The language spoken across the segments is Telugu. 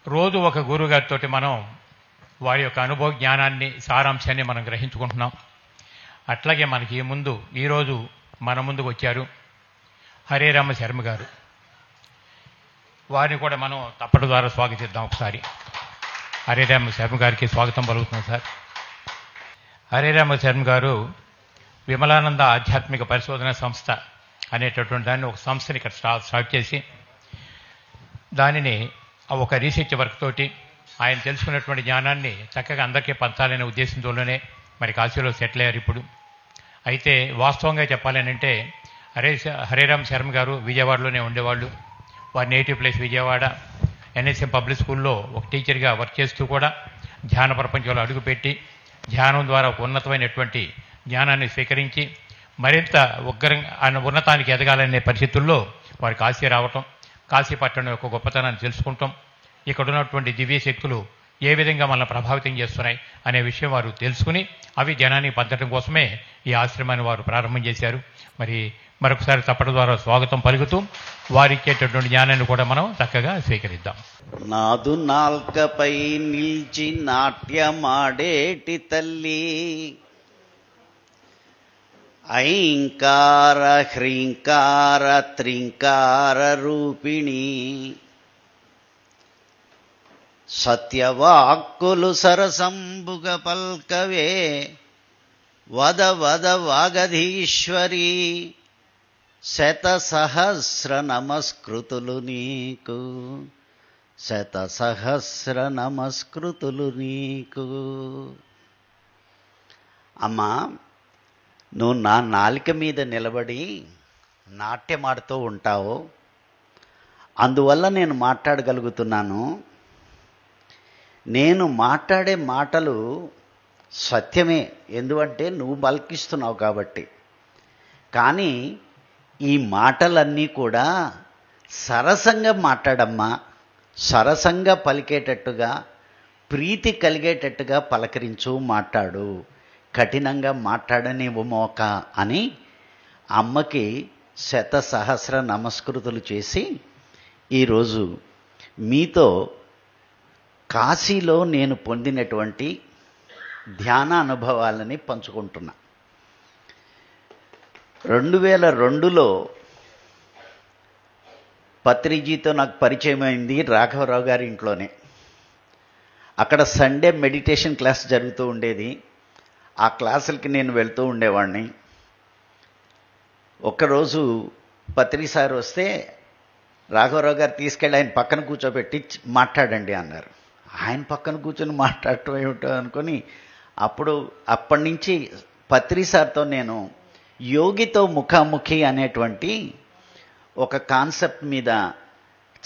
రోజు ఒక గురువుగారితో మనం వారి యొక్క అనుభవ జ్ఞానాన్ని సారాంశాన్ని మనం గ్రహించుకుంటున్నాం. అట్లాగే మనకి ఈరోజు మన ముందుకు వచ్చారు హరే రామ శర్మ గారు. వారిని కూడా మనం తప్పటి ద్వారా స్వాగతిద్దాం. ఒకసారి హరే రామ శర్మ గారికి స్వాగతం పలుకుతున్నాం సార్. హరే రామ శర్మ గారు విమలానంద ఆధ్యాత్మిక పరిశోధన సంస్థ అనేటటువంటి దాన్ని ఒక సంస్థని ఇక్కడ స్టార్ట్ చేసి దానిని ఒక రీసెర్చ్ వర్క్ తోటి ఆయన తెలుసుకున్నటువంటి జ్ఞానాన్ని చక్కగా అందరికీ పంచాలనే ఉద్దేశంతోనే మరి కాశీలో సెటిల్ అయ్యారు ఇప్పుడు. అయితే వాస్తవంగా చెప్పాలనంటే హరేరామ్ శర్మ గారు విజయవాడలోనే ఉండేవాళ్ళు. వారి native place Vijayawada. NSM public స్కూల్లో ఒక టీచర్గా వర్క్ చేస్తూ కూడా ధ్యాన ప్రపంచంలో అడుగుపెట్టి ధ్యానం ద్వారా ఒక ఉన్నతమైనటువంటి జ్ఞానాన్ని స్వీకరించి మరింత ఉన్నతానికి ఎదగాలనే పరిస్థితుల్లో వారు కాశీ రావటం, కాశీపట్టణం యొక్క గొప్పతనాన్ని తెలుసుకుంటాం, ఇక్కడ ఉన్నటువంటి దివ్య శక్తులు ఏ విధంగా మనల్ని ప్రభావితం చేస్తున్నాయి అనే విషయం వారు తెలుసుకుని అవి జనాన్ని పంచడం కోసమే ఈ ఆశ్రమాన్ని వారు ప్రారంభం చేశారు. మరి మరొకసారి తప్పటి ద్వారా స్వాగతం పలుకుతూ వారి ఇచ్చేటటువంటి జ్ఞానాన్ని కూడా మనం చక్కగా స్వీకరిద్దాం. నాదు నాల్కపై నిల్చి నాట్యమాడేటి తల్లి, ఐంకార హ్రీంకార త్రింకార రూపిణి, సత్యవాక్కులు సరసంబుగ పల్కవే వద వద వాగధీశ్వరి, శత సహస్ర నమస్కృతులు నీకు, శత సహస్ర నమస్కృతులు నీకు. అమ్మా, నువ్వు నా నాలిక మీద నిలబడి నాట్యమాడుతూ ఉంటావు, అందువల్ల నేను మాట్లాడగలుగుతున్నాను. నేను మాట్లాడే మాటలు సత్యమే, ఎందుకంటే నువ్వు పలికిస్తున్నావు కాబట్టి. కానీ ఈ మాటలన్నీ కూడా సరసంగా మాట్లాడమ్మా, సరసంగా పలికేటట్టుగా, ప్రీతి కలిగేటట్టుగా పలకరించు, మాట్లాడు, కఠినంగా మాట్లాడనివ్వమోక అని అమ్మకి శత సహస్ర నమస్కృతులు చేసి ఈరోజు మీతో కాశీలో నేను పొందినటువంటి ధ్యాన అనుభవాలని పంచుకుంటున్నా. 2002లో పత్రిజీతో నాకు పరిచయం అయింది రాఘవరావు గారి ఇంట్లోనే. అక్కడ సండే మెడిటేషన్ క్లాస్ జరుగుతూ ఉండేది. ఆ క్లాసులకి నేను వెళ్తూ ఉండేవాడిని. ఒక్కరోజు పత్రి సార్ వస్తే రాఘవరావు గారు తీసుకెళ్ళి ఆయన పక్కన కూర్చోబెట్టి మాట్లాడండి అన్నారు. ఆయన పక్కన కూర్చొని మాట్లాడటం ఏమిటో అనుకొని అప్పటి నుంచి పత్రి సార్తో నేను యోగితో ముఖాముఖి అనేటువంటి ఒక కాన్సెప్ట్ మీద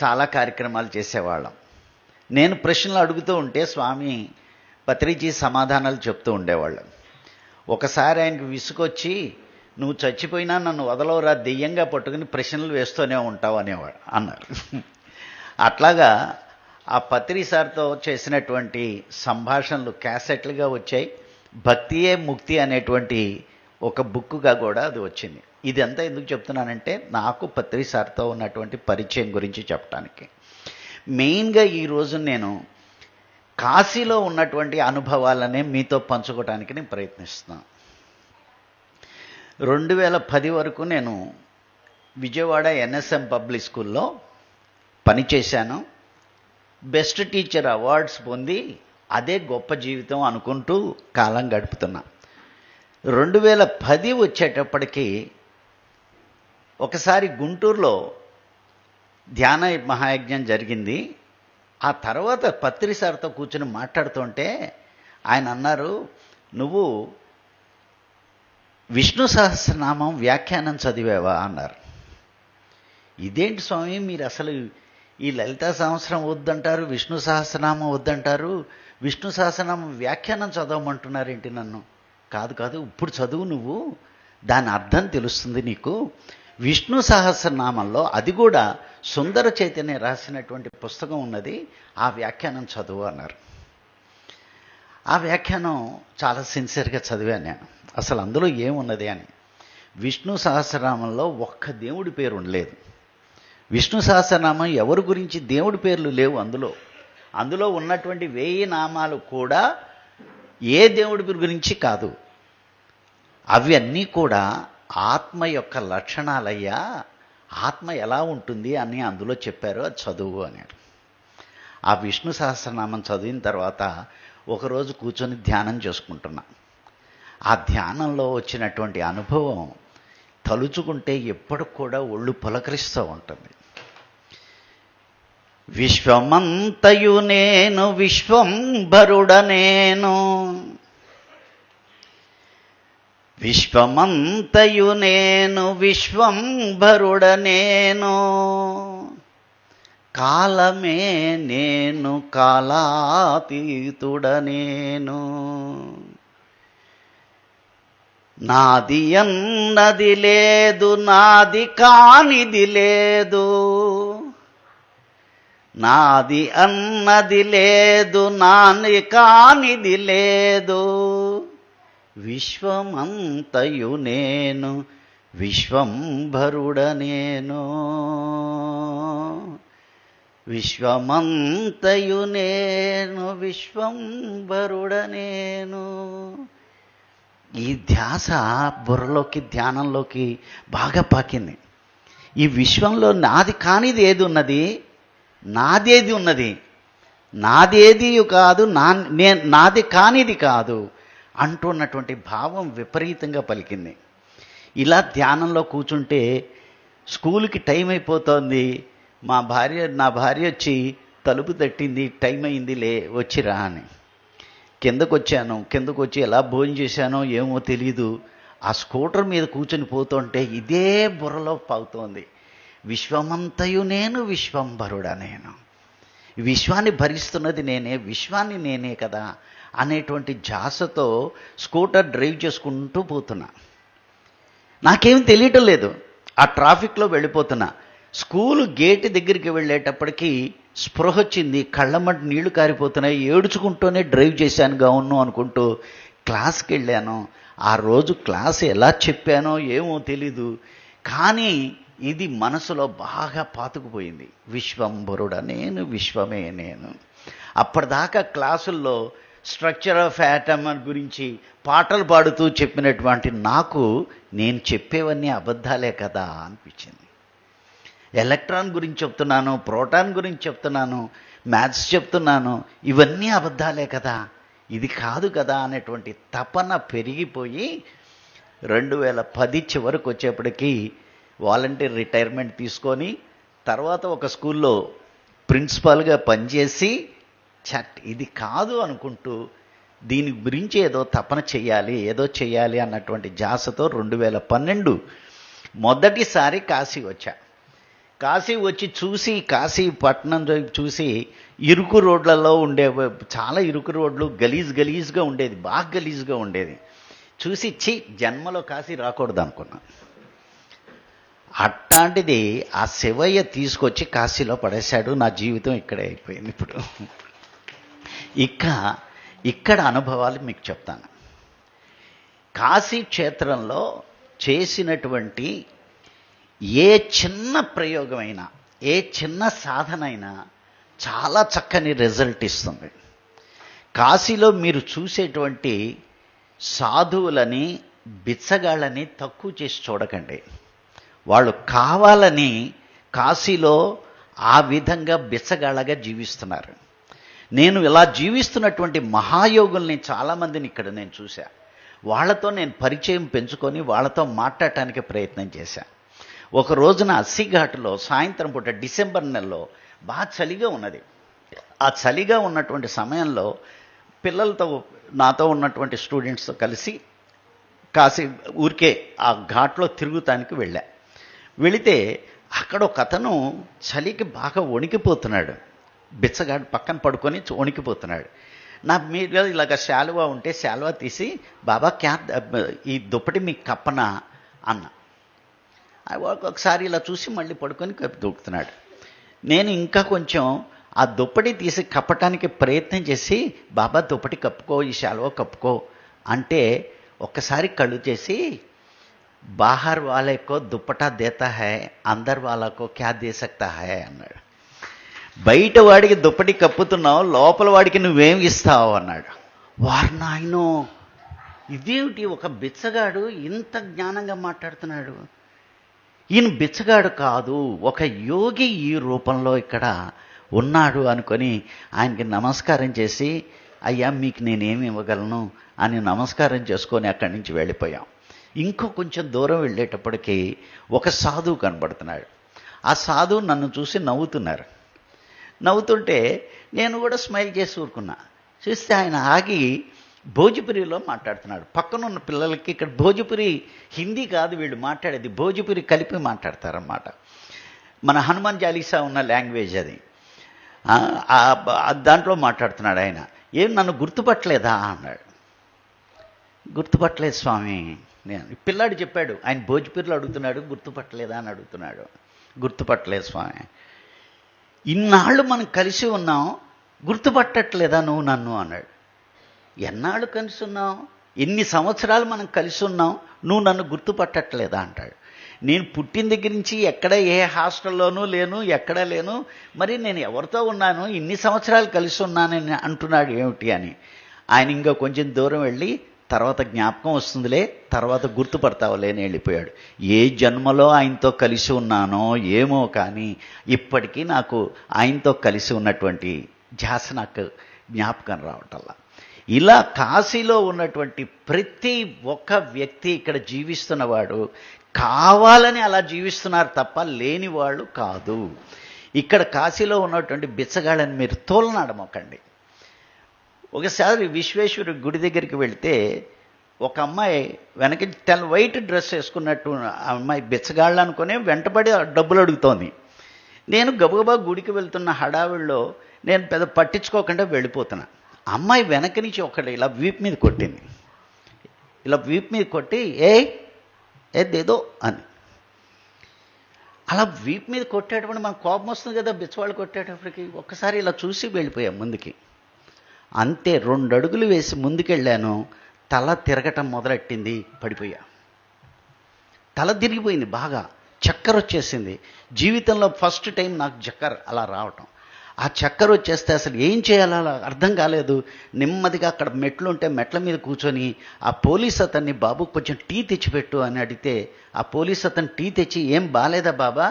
చాలా కార్యక్రమాలు చేసేవాళ్ళం. నేను ప్రశ్నలు అడుగుతూ ఉంటే స్వామి పత్రిజీ సమాధానాలు చెప్తూ ఉండేవాళ్ళు. ఒకసారి ఆయనకు విసుకొచ్చి, నువ్వు చచ్చిపోయినా నన్ను వదలవరా, దెయ్యంగా పట్టుకుని ప్రశ్నలు వేస్తూనే ఉంటావు అన్నారు. అట్లాగా ఆ పత్రి సార్తో చేసినటువంటి సంభాషణలు క్యాసెట్లుగా వచ్చాయి. భక్తియే ముక్తి అనేటువంటి ఒక బుక్గా కూడా అది వచ్చింది. ఇదంతా ఎందుకు చెప్తున్నానంటే నాకు పత్రి సార్తో ఉన్నటువంటి పరిచయం గురించి చెప్పడానికి. మెయిన్గా ఈరోజు నేను కాశీలో ఉన్నటువంటి అనుభవాలనే మీతో పంచుకోవడానికి నేను ప్రయత్నిస్తున్నాను. 2010 వరకు నేను విజయవాడ ఎన్ఎస్ఎం పబ్లిక్ స్కూల్లో పనిచేశాను. బెస్ట్ టీచర్ అవార్డ్స్ పొంది అదే గొప్ప జీవితం అనుకుంటూ కాలం గడుపుతున్నా. 2010 వచ్చేటప్పటికి ఒకసారి గుంటూరులో ధ్యాన మహాయజ్ఞం జరిగింది. ఆ తర్వాత పత్రి సార్తో కూర్చొని మాట్లాడుతుంటే ఆయన అన్నారు, నువ్వు విష్ణు సహస్రనామం వ్యాఖ్యానం చదివావా అన్నారు. ఇదేంటి స్వామి, మీరు అసలు ఈ లలితా సహస్రం వద్దంటారు, విష్ణు సహస్రనామం వద్దంటారు, విష్ణు సహస్రనామం వ్యాఖ్యానం చదవమంటున్నారేంటి నన్ను? కాదు, ఇప్పుడు చదువు, నువ్వు దాని అర్థం తెలుస్తుంది నీకు. విష్ణు సహస్రనామంలో అది కూడా సుందర చైతన్య రాసినటువంటి పుస్తకం ఉన్నది, ఆ వ్యాఖ్యానం చదువు అన్నారు. ఆ వ్యాఖ్యానం చాలా సిన్సియర్గా చదివాను నేను, అసలు అందులో ఏమున్నది అని. విష్ణు సహస్రనామంలో ఒక్క దేవుడి పేరు ఉండలేదు. విష్ణు సహస్రనామం ఎవరి గురించి దేవుడి పేర్లు లేవు అందులో. అందులో ఉన్నటువంటి 1000 నామాలు కూడా ఏ దేవుడి గురించి కాదు, అవి అన్నీ కూడా ఆత్మ యొక్క లక్షణాలయ్యా, ఆత్మ ఎలా ఉంటుంది అని అందులో చెప్పారు, అది చదువు అన్నాడు. ఆ విష్ణు సహస్రనామం చదివిన తర్వాత ఒకరోజు కూర్చొని ధ్యానం చేసుకుంటున్నా. ఆ ధ్యానంలో వచ్చినటువంటి అనుభవం తలుచుకుంటే ఎప్పటికి కూడా ఒళ్ళు పులకరిస్తూ ఉంటుంది. విశ్వమంతయు నేను విశ్వంభరుడనేను, విశ్వమంతయు నేను విశ్వంభరుడనేను, కాలమే నేను కాలాతీతుడనేను, నాది అన్నది లేదు నాది కానిది లేదు, నాది అన్నది లేదు నాది కానిది లేదు, విశ్వమంతయు నేను విశ్వంభరుడనేను, విశ్వమంతయు నేను విశ్వంభరుడనేను. ఈ ధ్యాస బుర్రలోకి ధ్యానంలోకి బాగా పాకింది. ఈ విశ్వంలో నాది కానిది ఏది ఉన్నది, నాదేది ఉన్నది, నాదేది కాదు, నాది కానిది కాదు అంటున్నటువంటి భావం విపరీతంగా పలికింది. ఇలా ధ్యానంలో కూర్చుంటే స్కూల్కి టైం అయిపోతోంది, నా భార్య వచ్చి తలుపు తట్టింది, టైం అయిందిలే వచ్చిరా అని. కిందకు వచ్చి ఎలా భోజనం చేశానో ఏమో తెలీదు, ఆ స్కూటర్ మీద కూర్చొని పోతుంటే ఇదే బుర్రలో పాగుతోంది, విశ్వమంతయు నేను విశ్వంభరుడా నేను, విశ్వాన్ని భరిస్తున్నది నేనే, విశ్వాన్ని నేనే కదా అనేటువంటి ధ్యాసతో స్కూటర్ డ్రైవ్ చేసుకుంటూ పోతున్నా. నాకేం తెలియటం లేదు, ఆ ట్రాఫిక్లో వెళ్ళిపోతున్నా. స్కూలు గేటు దగ్గరికి వెళ్ళేటప్పటికీ స్పృహ వచ్చింది, కళ్ళమ్మటి నీళ్లు కారిపోతున్నాయి, ఏడుచుకుంటూనే డ్రైవ్ చేశాను గౌను అనుకుంటూ క్లాస్కి వెళ్ళాను. ఆ రోజు క్లాస్ ఎలా చెప్పానో ఏమో తెలీదు, కానీ ఇది మనసులో బాగా పాతుకుపోయింది. విశ్వంభరుడా నేను విశ్వమే నేను. అప్పటిదాకా క్లాసుల్లో స్ట్రక్చర్ ఆఫ్ యాటమ్ గురించి పాటలు పాడుతూ చెప్పినటువంటి నాకు నేను చెప్పేవన్నీ అబద్ధాలే కదా అనిపించింది. ఎలక్ట్రాన్ గురించి చెప్తున్నాను, ప్రోటాన్ గురించి చెప్తున్నాను, మ్యాథ్స్ చెప్తున్నాను, ఇవన్నీ అబద్ధాలే కదా, ఇది కాదు కదా అనేటువంటి తపన పెరిగిపోయి 2010 చివరికి వచ్చేప్పటికీ వాలంటీర్ రిటైర్మెంట్ తీసుకొని తర్వాత ఒక స్కూల్లో ప్రిన్సిపాల్గా పనిచేసి ఇది కాదు అనుకుంటూ దీని గురించి ఏదో తపన చెయ్యాలి అన్నటువంటి ధ్యాసతో 2012 మొదటిసారి కాశీ వచ్చా. కాశీ వచ్చి చూసి, కాశీ పట్టణం చూసి ఇరుకు రోడ్లలో చాలా ఇరుకు రోడ్లు గలీజ్గా ఉండేది, బాగా గలీజ్గా ఉండేది. చూసి జన్మలో కాశీ రాకూడదు అనుకున్నా. అట్లాంటిది ఆ శివయ్య తీసుకొచ్చి కాశీలో పడేశాడు. నా జీవితం ఇక్కడే అయిపోయింది. ఇప్పుడు ఇక్కడ అనుభవాలు మీకు చెప్తాను. కాశీ క్షేత్రంలో చేసినటువంటి ఏ చిన్న ప్రయోగమైనా, ఏ చిన్న సాధనైనా చాలా చక్కని రిజల్ట్ ఇస్తుంది. కాశీలో మీరు చూసేటువంటి సాధువులని, బిచ్చగాళ్ళని తక్కువ చేసి చూడకండి. వాళ్ళు కావాలని కాశీలో ఆ విధంగా బిచ్చగాళ్ళగా జీవిస్తున్నారు. నేను ఇలా జీవిస్తున్నటువంటి మహాయోగుల్ని చాలామందిని ఇక్కడ నేను చూశా. వాళ్ళతో నేను పరిచయం పెంచుకొని వాళ్ళతో మాట్లాడటానికి ప్రయత్నం చేశా. ఒక రోజున అస్సిఘాట్లో సాయంత్రం పూట డిసెంబర్ నెలలో బాగా చలిగా ఉన్నది. ఆ చలిగా ఉన్నటువంటి సమయంలో పిల్లలతో, నాతో ఉన్నటువంటి స్టూడెంట్స్తో కలిసి కాశీ ఊరికే ఆ ఘాట్లో తిరుగుతానికి వెళ్ళా. వెళితే అక్కడ ఒక అతను చలికి బాగా వణికిపోతున్నాడు. బిచ్చగాడు పక్కన పడుకొని వణికిపోతున్నాడు. నా మీద ఇలాగ శాలువా ఉంటే శాలువా తీసి, బాబా ఈ దుప్పటి మీకు కప్పనా అన్న. ఒకసారి ఇలా చూసి మళ్ళీ పడుకొని దూకుతున్నాడు. నేను ఇంకా కొంచెం ఆ దుప్పటి తీసి కప్పటానికి ప్రయత్నం చేసి, బాబా దుప్పటి కప్పుకో, ఈ శాలువా కప్పుకో అంటే ఒక్కసారి కళ్ళు చేసి, బాహర్ వాలేకో దుప్పటా దేతా హై, అందర్ వాలాకో క్యా దే సక్తా హై అన్నాడు. బయట వాడికి దుప్పటి కప్పుతున్నావు, లోపల వాడికి నువ్వేం ఇస్తావు అన్నాడు. వారు నాయనో, ఇదేమిటి ఒక బిచ్చగాడు ఇంత జ్ఞానంగా మాట్లాడుతున్నాడు. ఈయన బిచ్చగాడు కాదు, ఒక యోగి ఈ రూపంలో ఇక్కడ ఉన్నాడు అనుకొని ఆయనకి నమస్కారం చేసి, అయ్యా మీకు నేనేమి ఇవ్వగలను అని నమస్కారం చేసుకొని అక్కడి నుంచి వెళ్ళిపోయాం. ఇంకో కొంచెం దూరం వెళ్ళేటప్పటికీ ఒక సాధువు కనబడుతున్నాడు. ఆ సాధువు నన్ను చూసి నవ్వుతున్నారు. నవ్వుతుంటే నేను కూడా స్మైల్ చేసి ఊరుకున్నా. చూస్తే ఆయన ఆగి భోజపురిలో మాట్లాడుతున్నాడు. పక్కనున్న పిల్లలకి ఇక్కడ భోజపురి హిందీ కాదు వీళ్ళు మాట్లాడేది, భోజపురి కలిపి మాట్లాడతారన్నమాట. మన హనుమాన్ చాలీసా ఉన్న లాంగ్వేజ్ అది. దాంట్లో మాట్లాడుతున్నాడు ఆయన. ఏం నన్ను గుర్తుపట్టలేదా అన్నాడు. గుర్తుపట్టలేదు స్వామి నేను. పిల్లాడు చెప్పాడు, ఆయన భోజపురిలో అడుగుతున్నాడు, గుర్తుపట్టలేదా అని అడుగుతున్నాడు. గుర్తుపట్టలేదు స్వామి. ఇన్నాళ్ళు మనం కలిసి ఉన్నాం, గుర్తుపట్టట్లేదా నువ్వు నన్ను అన్నాడు. ఎన్నాళ్ళు కలిసి ఉన్నాం, ఎన్ని సంవత్సరాలు మనం కలిసి ఉన్నాం, నువ్వు నన్ను గుర్తుపట్టట్లేదా అంటాడు. నేను పుట్టిన దగ్గర నుంచి ఎక్కడ ఏ హాస్టల్లోనూ లేను, ఎక్కడా లేను, మరి నేను ఎవరితో ఉన్నాను, ఇన్ని సంవత్సరాలు కలిసి ఉన్నానని అంటున్నాడు ఏమిటి అని. ఆయన ఇంకా కొంచెం దూరం వెళ్ళి, తర్వాత జ్ఞాపకం వస్తుందిలే, తర్వాత గుర్తుపడతావులే అని వెళ్ళిపోయాడు. ఏ జన్మలో ఆయనతో కలిసి ఉన్నానో ఏమో కానీ ఇప్పటికీ నాకు ఆయనతో కలిసి ఉన్నటువంటి ధ్యాస నాకు జ్ఞాపకం రావటల్లా. ఇలా కాశీలో ఉన్నటువంటి ప్రతి ఒక్క వ్యక్తి ఇక్కడ జీవిస్తున్నవాడు కావాలని అలా జీవిస్తున్నారు తప్ప లేని వాళ్ళు కాదు. ఇక్కడ కాశీలో ఉన్నటువంటి బిచ్చగాళ్ళని మీరు తోలనాడమోకండి. ఒకసారి విశ్వేశ్వర గుడి దగ్గరికి వెళితే ఒక అమ్మాయి వెనక వైట్ డ్రెస్ వేసుకున్నట్టు అమ్మాయి బిచ్చగాళ్ళు అనుకుని వెంటబడి డబ్బులు అడుగుతోంది. నేను గబగబా గుడికి వెళ్తున్న హడావిడిలో నేను పెద్ద పట్టించుకోకుండా వెళ్ళిపోతున్నా. అమ్మాయి వెనక నుంచి ఒకటి ఇలా వీపు మీద కొట్టింది. ఇలా వీపు మీద కొట్టి ఏదేదో అని. అలా వీపు మీద కొట్టేటప్పుడు మనకు కోపం వస్తుంది కదా, బిచ్చవాళ్ళు కొట్టేటప్పటికి. ఒక్కసారి ఇలా చూసి వెళ్ళిపోయాం ముందుకి. అంతే 2 అడుగులు వేసి ముందుకెళ్ళాను, తల తిరగటం మొదలెట్టింది, పడిపోయా. తల తిరిగిపోయింది, బాగా చక్కర వచ్చేసింది. జీవితంలో ఫస్ట్ టైం నాకు చక్కర అలా రావటం. ఆ చక్కర వచ్చేస్తే అసలు ఏం చేయాలో అలా అర్థం కాలేదు. నెమ్మదిగా అక్కడ మెట్లు ఉంటే మెట్ల మీద కూర్చొని ఆ పోలీస్ అతన్ని, బాబు కొంచెం టీ తెచ్చిపెట్టు అని అడిగితే ఆ పోలీస్ అతను టీ తెచ్చి, ఏం బాలేదా బాబా,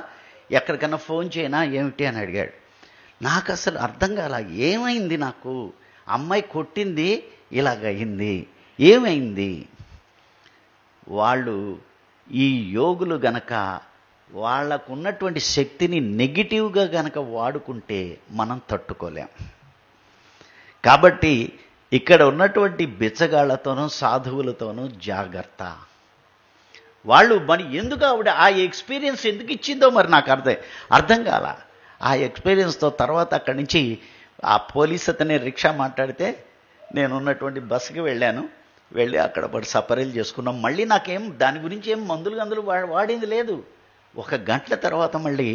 ఎక్కడికన్నా ఫోన్ చేయనా ఏమిటి అని అడిగాడు. నాకు అసలు అర్థం కాల, ఏమైంది నాకు, అమ్మాయి కొట్టింది ఇలాగయింది, ఏమైంది. వాళ్ళు ఈ యోగులు గనక వాళ్ళకు ఉన్నటువంటి శక్తిని నెగిటివ్గా గనక వాడుకుంటే మనం తట్టుకోలేం. కాబట్టి ఇక్కడ ఉన్నటువంటి బిచ్చగాళ్లతోనూ సాధువులతోనూ జాగ్రత్త. వాళ్ళు మరి ఎందుకు ఆవిడ ఆ ఎక్స్పీరియన్స్ ఎందుకు ఇచ్చిందో మరి నాకు అర్థం కాల. ఆ ఎక్స్పీరియన్స్తో తర్వాత అక్కడి నుంచి ఆ పోలీస్ అతనే రిక్షా మాట్లాడితే నేను ఉన్నటువంటి బస్సుకి వెళ్ళాను. వెళ్ళి అక్కడ పడి సపరీలు చేసుకున్నాం. మళ్ళీ నాకేం దాని గురించి ఏం మందులు వాడింది లేదు. 1 గంటల తర్వాత మళ్ళీ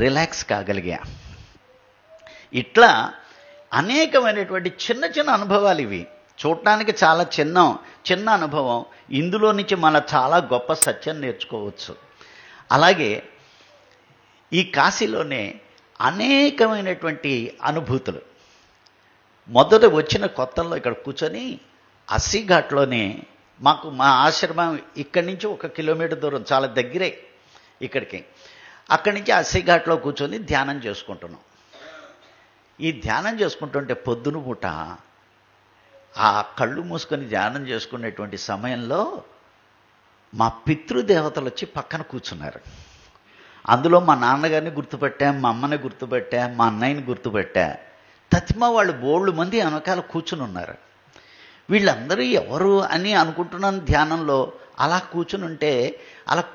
రిలాక్స్ కాగలిగా. ఇట్లా అనేకమైనటువంటి చిన్న చిన్న అనుభవాలు ఇవి. చూడటానికి చాలా చిన్న అనుభవం, ఇందులో నుంచి మన చాలా గొప్ప సత్యం నేర్చుకోవచ్చు. అలాగే ఈ కాశీలోనే అనేకమైనటువంటి అనుభూతులు. మొదట వచ్చిన కొత్తల్లో ఇక్కడ కూర్చొని అస్సీఘాట్లోనే మా ఆశ్రమం ఇక్కడి నుంచి 1 కిలోమీటర్ దూరం, చాలా దగ్గరే ఇక్కడికి. అక్కడి నుంచి అస్సీఘాట్లో కూర్చొని ధ్యానం చేసుకుంటున్నాం. ఈ ధ్యానం చేసుకుంటుంటే పొద్దున పూట ఆ కళ్ళు మూసుకొని ధ్యానం చేసుకునేటువంటి సమయంలో మా పితృదేవతలు వచ్చి పక్కన కూర్చున్నారు. అందులో మా నాన్నగారిని గుర్తుపెట్టా, మా అమ్మని గుర్తుపెట్టా, మా అన్నయ్యని గుర్తుపెట్టా. తత్మా వాళ్ళు బోళ్ళు మంది వెనకాల కూర్చుని ఉన్నారు. వీళ్ళందరూ ఎవరు అని అనుకుంటున్నాను ధ్యానంలో. అలా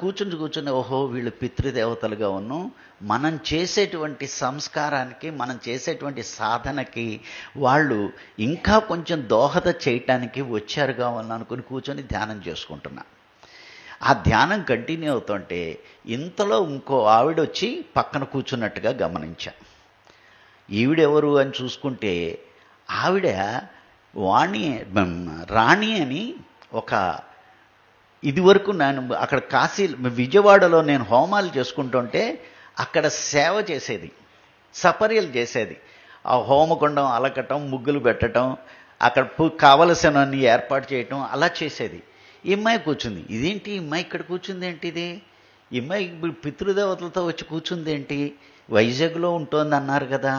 కూర్చుని ఓహో వీళ్ళు పితృదేవతలుగా ఉన్నాం, మనం చేసేటువంటి సంస్కారానికి, మనం చేసేటువంటి సాధనకి వాళ్ళు ఇంకా కొంచెం దోహద చేయటానికి వచ్చారుగా అని అనుకుని కూర్చొని ధ్యానం చేసుకుంటున్నా. ఆ ధ్యానం కంటిన్యూ అవుతుంటే ఇంతలో ఇంకో ఆవిడొచ్చి పక్కన కూర్చున్నట్టుగా గమనించా. ఈవిడెవరు అని చూసుకుంటే ఆవిడ రాణి అని ఒక, ఇదివరకు నేను అక్కడ విజయవాడలో నేను హోమాలు చేసుకుంటుంటే అక్కడ సేవ చేసేది. సపర్యలు చేసేది. ఆ హోమకుండం అలకటం, ముగ్గులు పెట్టడం, అక్కడ కావలసినవన్నీ ఏర్పాటు చేయటం అలా చేసేది. ఈ అమ్మాయి కూర్చుంది. ఇదేంటి ఈ అమ్మాయి ఇక్కడ కూర్చుంది ఏంటి ఇది? ఈ అమ్మాయి పితృదేవతలతో వచ్చి కూర్చుంది ఏంటి? వైజాగ్లో ఉంటుంది అన్నారు కదా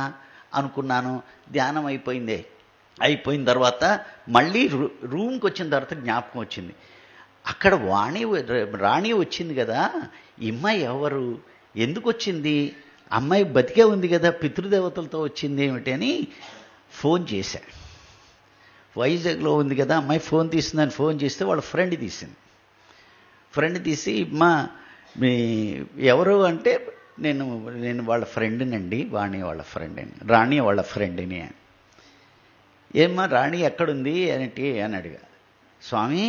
అనుకున్నాను. ధ్యానం అయిపోయింది. అయిపోయిన తర్వాత మళ్ళీ రూమ్కి వచ్చిన తర్వాత జ్ఞాపకం వచ్చింది. అక్కడ రాణి వచ్చింది కదా, ఈ అమ్మాయి ఎవరు, ఎందుకు వచ్చింది, అమ్మాయి బతికే ఉంది కదా, పితృదేవతలతో వచ్చింది ఏమిటి అని ఫోన్ చేశా. వైజాగ్లో ఉంది కదా అమ్మాయి, ఫోన్ తీసిందని ఫోన్ చేస్తే వాళ్ళ ఫ్రెండ్ తీసింది. ఫ్రెండ్ తీసి మా మీ ఎవరు అంటే నేను వాళ్ళ ఫ్రెండ్నండి, వాణి వాళ్ళ ఫ్రెండ్ని, రాణి వాళ్ళ ఫ్రెండ్ని. ఏమ్మా రాణి ఎక్కడుంది అని అడిగా. స్వామి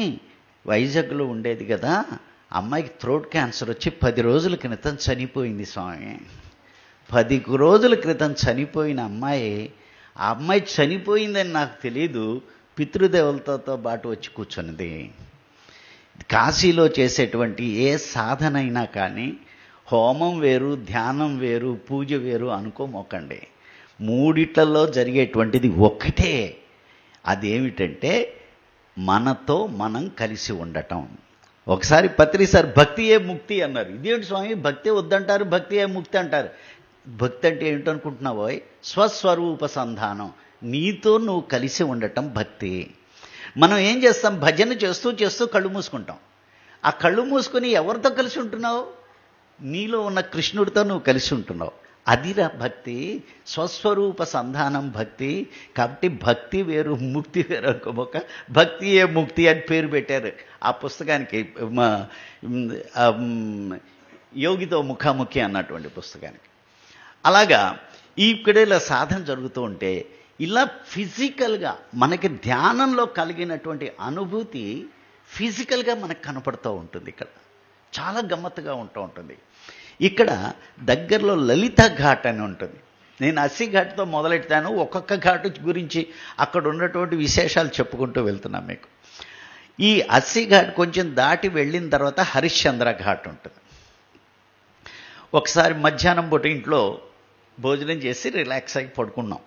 వైజాగ్లో ఉండేది కదా, అమ్మాయికి థ్రోట్ క్యాన్సర్ వచ్చి 10 రోజుల క్రితం చనిపోయింది స్వామి. 10 రోజుల క్రితం చనిపోయిన అమ్మాయి, ఆ అమ్మాయి చనిపోయిందని నాకు తెలీదు, పితృదేవతలతో పాటు వచ్చి కూర్చున్నది. కాశీలో చేసేటువంటి ఏ సాధన అయినా కానీ హోమం వేరు, ధ్యానం వేరు, పూజ వేరు అనుకోమోకండి. మూడిట్లలో జరిగేటువంటిది ఒక్కటే. అదేమిటంటే మనతో మనం కలిసి ఉండటం. ఒకసారి పత్రిసారి భక్తియే ముక్తి అన్నారు. ఇదేంటి స్వామి భక్తి వద్దంటారు, భక్తియే ముక్తి అంటారు. భక్తి అంటే ఏమిటనుకుంటున్నావో, స్వస్వరూప సంధానం, నీతో నువ్వు కలిసి ఉండటం భక్తి. మనం ఏం చేస్తాం, భజన చేస్తూ చేస్తూ కళ్ళు మూసుకుంటాం. ఆ కళ్ళు మూసుకొని ఎవరితో కలిసి ఉంటున్నావు? నీలో ఉన్న కృష్ణుడితో నువ్వు కలిసి ఉంటున్నావు. అదిరా భక్తి, స్వస్వరూప సంధానం భక్తి. కాబట్టి భక్తి వేరు, ముక్తి వేరు అనుకోబోక భక్తియే ముక్తి అని పేరు పెట్టారు ఆ పుస్తకానికి, యోగితో ముఖాముఖి అన్నటువంటి పుస్తకానికి. అలాగా ఇక్కడ ఇలా సాధన జరుగుతూ ఉంటే ఇలా ఫిజికల్గా మనకి ధ్యానంలో కలిగినటువంటి అనుభూతి ఫిజికల్గా మనకు కనపడుతూ ఉంటుంది. ఇక్కడ చాలా గమ్మత్తుగా ఉంటూ ఉంటుంది. ఇక్కడ దగ్గరలో లలిత ఘాట్ అని ఉంటుంది. నేను అస్సి ఘాట్తో మొదలెట్టాను. ఒక్కొక్క ఘాటు గురించి అక్కడ ఉన్నటువంటి విశేషాలు చెప్పుకుంటూ వెళ్తున్నాను మీకు. ఈ అస్సి ఘాట్ కొంచెం దాటి వెళ్ళిన తర్వాత హరిశ్చంద్ర ఘాట్ ఉంటుంది. ఒకసారి మధ్యాహ్నం పూట ఇంట్లో భోజనం చేసి రిలాక్స్ అయి పడుకున్నాం.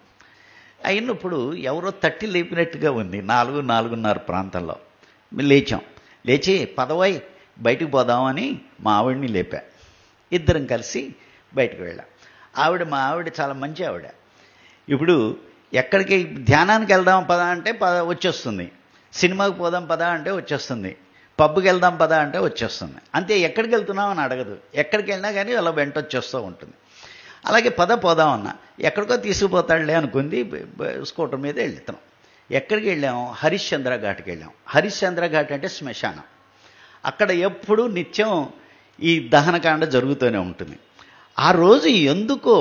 అయినప్పుడు ఎవరో తట్టి లేపినట్టుగా ఉంది. 4:30 ప్రాంతంలో లేచాం. లేచి పదవాయి బయటికి పోదామని మా ఆవిడని లేపా. ఇద్దరం కలిసి బయటకు వెళ్ళాం. మా ఆవిడ చాలా మంచి ఆవిడ. ఇప్పుడు ఎక్కడికి ధ్యానానికి వెళ్దాం పదా అంటే వచ్చేస్తుంది, సినిమాకి పోదాం పదా అంటే వచ్చేస్తుంది, పబ్కి వెళ్దాం పదా అంటే వచ్చేస్తుంది. అంతే, ఎక్కడికి వెళ్తున్నాం అని అడగదు. ఎక్కడికి వెళ్ళినా కానీ అలా వెంట వచ్చేస్తూ ఉంటుంది. అలాగే పోదామన్నా ఎక్కడికో తీసుకుపోతాడులే అనుకుంది. స్కూటర్ మీద వెళ్తున్నాం. ఎక్కడికి వెళ్ళాం? హరిశ్చంద్ర ఘాట్కి వెళ్ళాం. హరిశ్చంద్ర ఘాట్ అంటే శ్మశానం. అక్కడ ఎప్పుడూ నిత్యం ఈ దహనకాండ జరుగుతూనే ఉంటుంది. ఆ రోజు ఎందుకో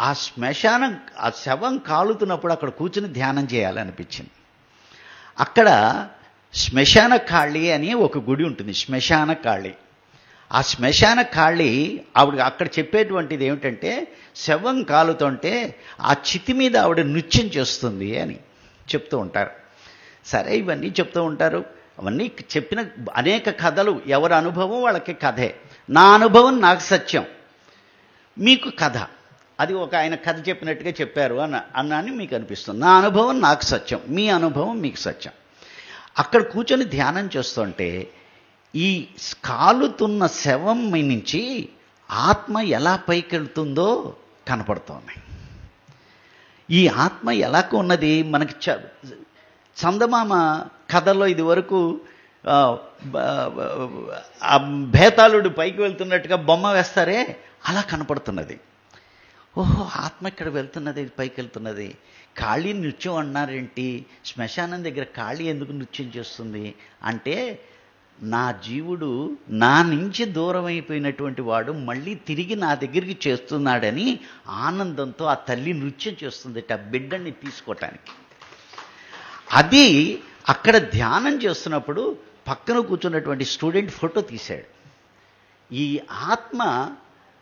ఆ శ్మశానం, ఆ శవం కాలుతున్నప్పుడు అక్కడ కూర్చుని ధ్యానం చేయాలనిపించింది. అక్కడ శ్మశాన కాళి అని ఒక గుడి ఉంటుంది, శ్మశాన కాళి. ఆ శ్మశాన కాళి ఆవిడ అక్కడ చెప్పేటువంటిది ఏమిటంటే, శవం కాలుతుంటే ఆ చితి మీద ఆవిడ నృత్యం చేస్తుంది అని చెప్తూ ఉంటారు. సరే, ఇవన్నీ చెప్తూ ఉంటారు. అవన్నీ చెప్పిన అనేక కథలు, ఎవరి అనుభవం వాళ్ళకి కథే. నా అనుభవం నాకు సత్యం, మీకు కథ. అది ఒక ఆయన కథ చెప్పినట్టుగా చెప్పారు అన్నాన్ని మీకు అనిపిస్తుంది. నా అనుభవం నాకు సత్యం, మీ అనుభవం మీకు సత్యం. అక్కడ కూర్చొని ధ్యానం చేస్తుంటే ఈ కాలుతున్న శవం నుంచి ఆత్మ ఎలా పైకెళ్తుందో కనపడుతోంది. ఈ ఆత్మ ఎలాగ ఉన్నది మనకి చందమామ కథలో ఇది వరకు భేతాళుడు పైకి వెళ్తున్నట్టుగా బొమ్మ వేస్తారే, అలా కనపడుతున్నది. ఓహో, ఆత్మ ఇక్కడ వెళ్తున్నది, పైకి వెళ్తున్నది. కాళీ నృత్యం అన్నారేంటి, శ్మశానం దగ్గర కాళీ ఎందుకు నృత్యం చేస్తుంది అంటే, నా జీవుడు నా నుంచి దూరం అయిపోయినటువంటి వాడు మళ్ళీ తిరిగి నా దగ్గరికి చేస్తున్నాడని ఆనందంతో ఆ తల్లి నృత్యం చేస్తుంది ఆ బిడ్డని తీసుకోవటానికి. అది అక్కడ ధ్యానం చేస్తున్నప్పుడు పక్కన కూర్చున్నటువంటి స్టూడెంట్ ఫోటో తీశాడు. ఈ ఆత్మ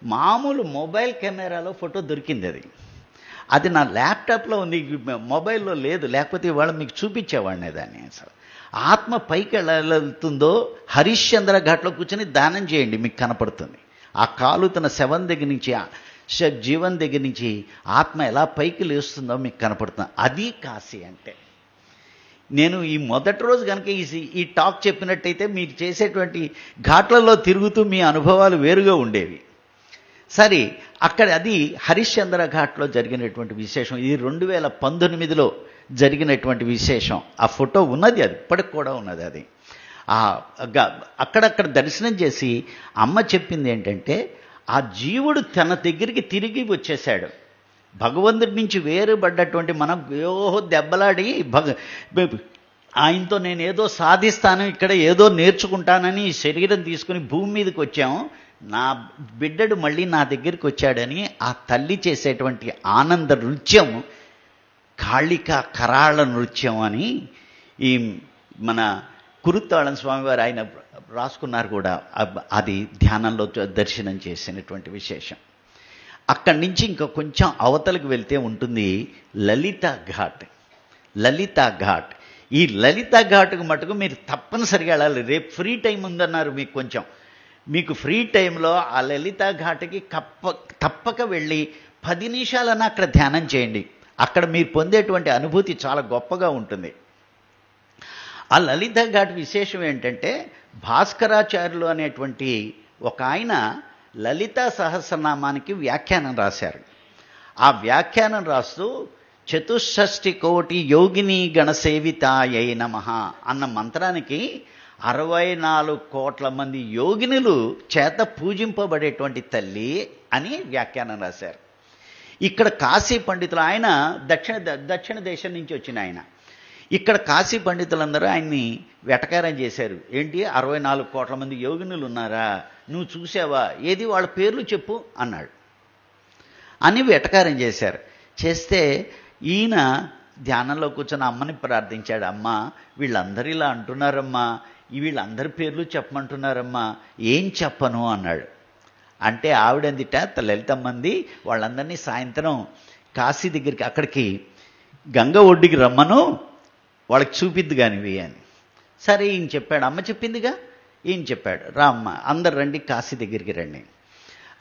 మామూలు మొబైల్ కెమెరాలో ఫోటో దొరికింది. అది నా ల్యాప్టాప్లో ఉంది, మొబైల్లో లేదు, లేకపోతే ఇవాళ మీకు చూపించేవాడిని దాన్ని. అసలు ఆత్మ పైకి వెళ్తుందో హరిశ్చంద్ర ఘాట్లో కూర్చొని ధ్యానం చేయండి, మీకు కనపడుతుంది. ఆ కాలుతున్న శవం దగ్గర నుంచి జీవన్ దగ్గర నుంచి ఆత్మ ఎలా పైకి లేస్తుందో మీకు కనపడుతుంది. అది కాశీ అంటే. నేను ఈ మొదటి రోజు కనుక ఈ టాక్ చెప్పినట్టయితే మీరు చేసేటువంటి ఘాట్లలో తిరుగుతూ మీ అనుభవాలు వేరుగా ఉండేవి. సరే, అక్కడ అది హరిశ్చంద్ర ఘాట్లో జరిగినటువంటి విశేషం. ఇది 2019లో జరిగినటువంటి విశేషం. ఆ ఫోటో ఉన్నది, అది ఇప్పటికి కూడా ఉన్నది. అది అక్కడక్కడ దర్శనం చేసి అమ్మ చెప్పింది ఏంటంటే, ఆ జీవుడు తన దగ్గరికి తిరిగి వచ్చేశాడు. భగవంతుడి నుంచి వేరుపడ్డటువంటి మనం దెబ్బలాడి ఆయనతో నేను ఏదో సాధిస్తాను, ఇక్కడ ఏదో నేర్చుకుంటానని ఈ శరీరం తీసుకుని భూమి మీదకి వచ్చాము. నా బిడ్డడు మళ్ళీ నా దగ్గరికి వచ్చాడని ఆ తల్లి చేసేటువంటి ఆనంద నృత్యం కాళిక కరాళ నృత్యం అని ఈ మన కురుత్తాళం స్వామివారు ఆయన రాసుకున్నారు కూడా. అది ధ్యానంలో దర్శనం చేసినటువంటి విశేషం. అక్కడి నుంచి ఇంకా కొంచెం అవతలకు వెళ్తే ఉంటుంది లలితా ఘాట్. లలితా ఘాట్, ఈ లలితా ఘాట్కు మటుకు మీరు తప్పనిసరిగా వెళ్ళాలి. రేపు ఫ్రీ టైం ఉందన్నారు మీకు. కొంచెం మీకు ఫ్రీ టైంలో ఆ లలితా ఘాట్కి తప్పక వెళ్ళి 10 నిమిషాలన్నా అక్కడ ధ్యానం చేయండి. అక్కడ మీరు పొందేటువంటి అనుభూతి చాలా గొప్పగా ఉంటుంది. ఆ లలితా ఘాట్ విశేషం ఏంటంటే, భాస్కరాచార్యులు అనేటువంటి ఒక ఆయన లలితా సహస్రనామానికి వ్యాఖ్యానం రాశారు. ఆ వ్యాఖ్యానం రాస్తూ 64 కోటి యోగిని గణసేవితాయై నమః అన్న మంత్రానికి 64 కోట్ల మంది యోగినులు చేత పూజింపబడేటువంటి తల్లి అని వ్యాఖ్యానం రాశారు. ఇక్కడ కాశీ పండితులు, ఆయన దక్షిణ దేశం నుంచి వచ్చిన ఆయన. ఇక్కడ కాశీ పండితులందరూ ఆయన్ని వెటకారం చేశారు. ఏంటి 64 కోట్ల మంది యోగినులు ఉన్నారా, నువ్వు చూసావా, ఏది వాళ్ళ పేర్లు చెప్పు అన్నాడు అని వెటకారం చేశారు. చేస్తే ఈయన ధ్యానంలో కూర్చొని అమ్మని ప్రార్థించాడు. అమ్మ, వీళ్ళందరూ ఇలా అంటున్నారమ్మా, వీళ్ళందరి పేర్లు చెప్పమంటున్నారమ్మా, ఏం చెప్పను అన్నాడు. అంటే ఆవిడందిట లలితమ్మంది వాళ్ళందరినీ సాయంత్రం కాశీ దగ్గరికి అక్కడికి గంగ ఒడ్డుకి రమ్మను, వాళ్ళకి చూపిద్దు కానివి అని. సరే ఈయన చెప్పాడు, అమ్మ చెప్పిందిగా, ఈయన చెప్పాడు, రా అమ్మ అందరు రండి కాశీ దగ్గరికి రండి.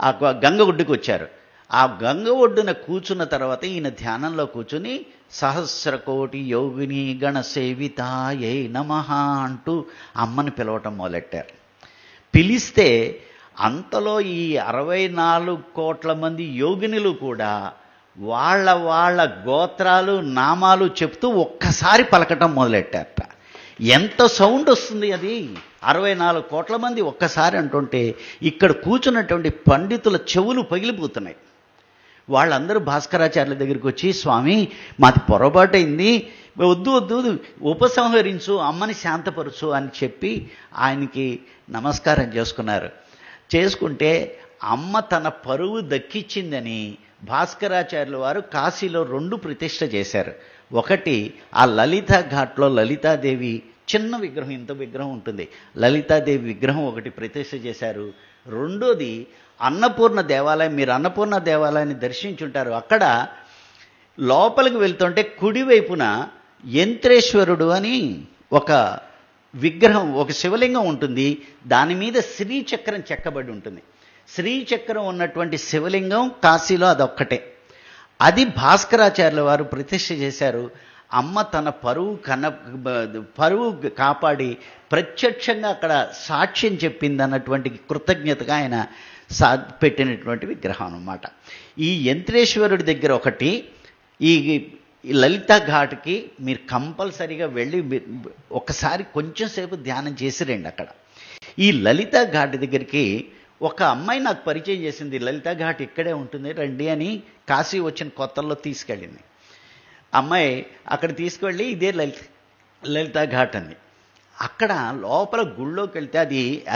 ఆ గంగ ఒడ్డుకి వచ్చారు. ఆ గంగ ఒడ్డున కూర్చున్న తర్వాత ఈయన ధ్యానంలో కూర్చుని 1,000 కోటి యోగిని గణసేవితాయై నమః అంటూ అమ్మని పిలవటం మొదలెట్టారు. పిలిస్తే అంతలో ఈ 64 కోట్ల మంది యోగినులు కూడా వాళ్ళ గోత్రాలు నామాలు చెప్తూ ఒక్కసారి పలకటం మొదలెట్టారట. ఎంత సౌండ్ వస్తుంది అది! 64 కోట్ల మంది ఒక్కసారి అంటుంటే ఇక్కడ కూర్చున్నటువంటి పండితుల చెవులు పగిలిపోతున్నాయి. వాళ్ళందరూ భాస్కరాచార్యుల దగ్గరికి వచ్చి, స్వామి మాది పొరపాటైంది, వద్దు ఉపసంహరించు, అమ్మని శాంతపరచు అని చెప్పి ఆయనకి నమస్కారం చేసుకున్నారు. చేసుకుంటే అమ్మ తన పరువు దక్కించిందని భాస్కరాచార్యుల వారు కాశీలో 2 ప్రతిష్ఠ చేశారు. ఒకటి ఆ లలితా ఘాట్లో లలితాదేవి చిన్న విగ్రహం, ఇంత విగ్రహం ఉంటుంది, లలితాదేవి విగ్రహం ఒకటి ప్రతిష్ఠ చేశారు. రెండోది అన్నపూర్ణ దేవాలయం. మీరు అన్నపూర్ణ దేవాలయాన్ని దర్శించుంటారు. అక్కడ లోపలికి వెళ్తుంటే కుడివైపున యంత్రేశ్వరుడు అని ఒక విగ్రహం, ఒక శివలింగం ఉంటుంది. దాని మీద శ్రీచక్రం చెక్కబడి ఉంటుంది. శ్రీచక్రం ఉన్నటువంటి శివలింగం కాశీలో అదొక్కటే. అది భాస్కరాచార్యుల వారు ప్రతిష్ఠ చేశారు. అమ్మ తన పరువు కాపాడి ప్రత్యక్షంగా అక్కడ సాక్ష్యం చెప్పింది అన్నటువంటి కృతజ్ఞతగా ఆయన పెట్టినటువంటి విగ్రహం అన్నమాట. ఈ యంత్రేశ్వరుడి దగ్గర ఒకటి, ఈ లలితా ఘాట్కి మీరు కంపల్సరీగా వెళ్ళి ఒకసారి కొంచెం సేపు ధ్యానం చేసి రండి. అక్కడ ఈ లలితా ఘాట్ దగ్గరికి ఒక అమ్మాయి నాకు పరిచయం చేసింది. లలితా ఘాట్ ఇక్కడే ఉంటుంది రండి అని కాశీ వచ్చిన కొత్తల్లో తీసుకెళ్ళింది. అమ్మాయి అక్కడ తీసుకువెళ్ళి ఇదే లలితా ఘాట్ అంది. అక్కడ లోపల గుళ్ళోకి వెళ్తే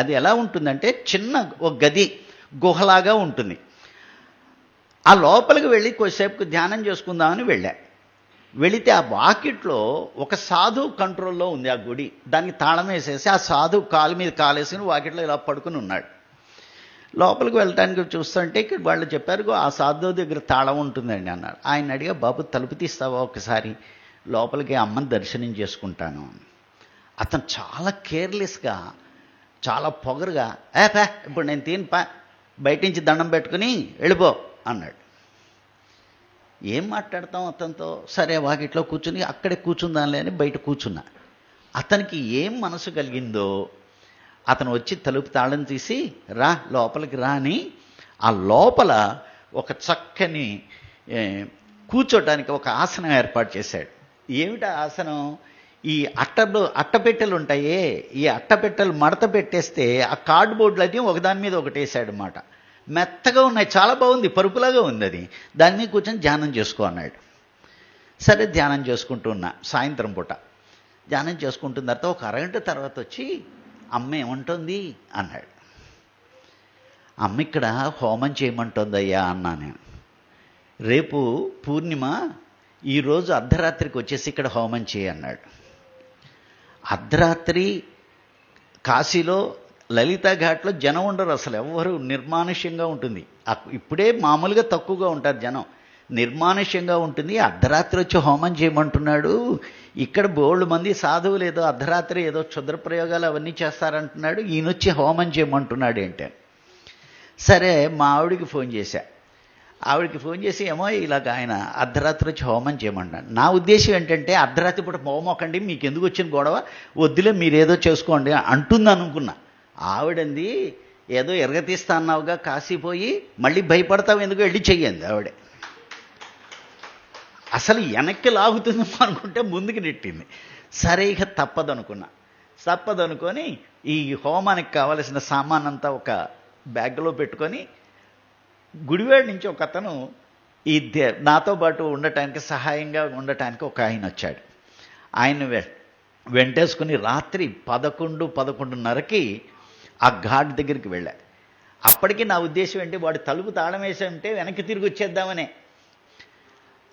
అది ఎలా ఉంటుందంటే చిన్న ఒక గది గుహలాగా ఉంటుంది. ఆ లోపలికి వెళ్ళి కొద్దిసేపు ధ్యానం చేసుకుందామని వెళితే ఆ వాకిట్లో ఒక సాధువు కంట్రోల్లో ఉంది ఆ గుడి. దానికి తాళం వేసేసి ఆ సాధువు కాలు మీద కాలేసుకుని వాకిట్లో ఇలా పడుకుని ఉన్నాడు. లోపలికి వెళ్ళటానికి చూస్తుంటే ఇక్కడ వాళ్ళు చెప్పారు, ఆ సాధువు దగ్గర తాళం ఉంటుందండి అన్నాడు. ఆయన అడిగా, బాబు తలుపు తీస్తావా ఒకసారి, లోపలికి అమ్మని దర్శనం చేసుకుంటాను. అతను చాలా కేర్లెస్గా, చాలా పొగరుగా, ఇప్పుడు నేను బయట నుంచి దండం పెట్టుకుని వెళ్ళిపో అన్నాడు. ఏం మాట్లాడతాం అతనితో? సరే వాకిట్లో కూర్చుని అక్కడే కూర్చుందాంలే అని బయట కూర్చున్నా. అతనికి ఏం మనసు కలిగిందో అతను వచ్చి తలుపు తాళం తీసి రా లోపలికి రా అని ఆ లోపల ఒక చక్కని కూర్చోటానికి ఒక ఆసనం ఏర్పాటు చేశాడు. ఏమిటా ఆసనం? ఈ అట్టపెట్టెలు ఉంటాయే, ఈ అట్టపెట్టెలు మడత పెట్టేస్తే ఆ కార్డ్బోర్డులు అది ఒకదాని మీద ఒకటి వేసాడు అన్నమాట. మెత్తగా ఉన్నాయి, చాలా బాగుంది, పరుపులాగా ఉంది అది. దాని మీద కూర్చొని ధ్యానం చేసుకో అన్నాడు. సరే ధ్యానం చేసుకుంటూ ఉన్నా. సాయంత్రం పూట ధ్యానం చేసుకుంటున్న తర్వాత ఒక అరగంట తర్వాత వచ్చి అమ్మ ఏమంటుంది అన్నాడు. అమ్మ ఇక్కడ హోమం చేయమంటుందయ్యా అన్నా నేను. రేపు పూర్ణిమ, ఈరోజు అర్ధరాత్రికి వచ్చేసి ఇక్కడ హోమం చేయి అన్నాడు. అర్ధరాత్రి కాశీలో లలితా ఘాట్లో జనం ఉండరు, అసలు ఎవ్వరు, నిర్మానుష్యంగా ఉంటుంది. ఇప్పుడే మామూలుగా తక్కువగా ఉంటారు జనం, నిర్మానుష్యంగా ఉంటుంది. అర్ధరాత్రి వచ్చి హోమం చేయమంటున్నాడు. ఇక్కడ బోళ్ళు మంది సాధువులు ఏదో అర్ధరాత్రి ఏదో క్షుద్ర ప్రయోగాలు అవన్నీ చేస్తారంటున్నాడు, ఈయనొచ్చి హోమం చేయమంటున్నాడు ఏంటి. సరే మా ఆవిడికి ఫోన్ చేశా. ఆవిడకి ఫోన్ చేసి ఏమో ఇలాగ ఆయన అర్ధరాత్రి వచ్చి హోమం చేయమంటాను. నా ఉద్దేశం ఏంటంటే అర్ధరాత్రి పూట హోమోకండి, మీకు ఎందుకు వచ్చిన గొడవ, వద్దులే మీరేదో చేసుకోండి అంటుంది అనుకున్నా. ఆవిడంది ఏదో ఎరగతీస్తా అన్నావుగా కాశీ పోయి మళ్ళీ భయపడతావు ఎందుకు, వెళ్ళి చెయ్యండి. ఆవిడే అసలు వెనక్కి లాగుతుంది అనుకుంటే ముందుకు నెట్టింది. సరే ఇక తప్పదనుకొని ఈ హోమానికి కావలసిన సామాన్ అంతా ఒక బ్యాగ్లో పెట్టుకొని గుడివాడ నుంచి ఒక అతను ఈ నాతో పాటు ఉండటానికి సహాయంగా ఉండటానికి ఒక ఆయన వచ్చాడు. ఆయన వెంటేసుకుని రాత్రి 11:30కి ఆ ఘాట్ దగ్గరికి వెళ్ళా. అప్పటికి నా ఉద్దేశం ఏంటి, వాడు తలుపు తాళం వేసి ఉంటే వెనక్కి తిరిగి వచ్చేద్దామనే.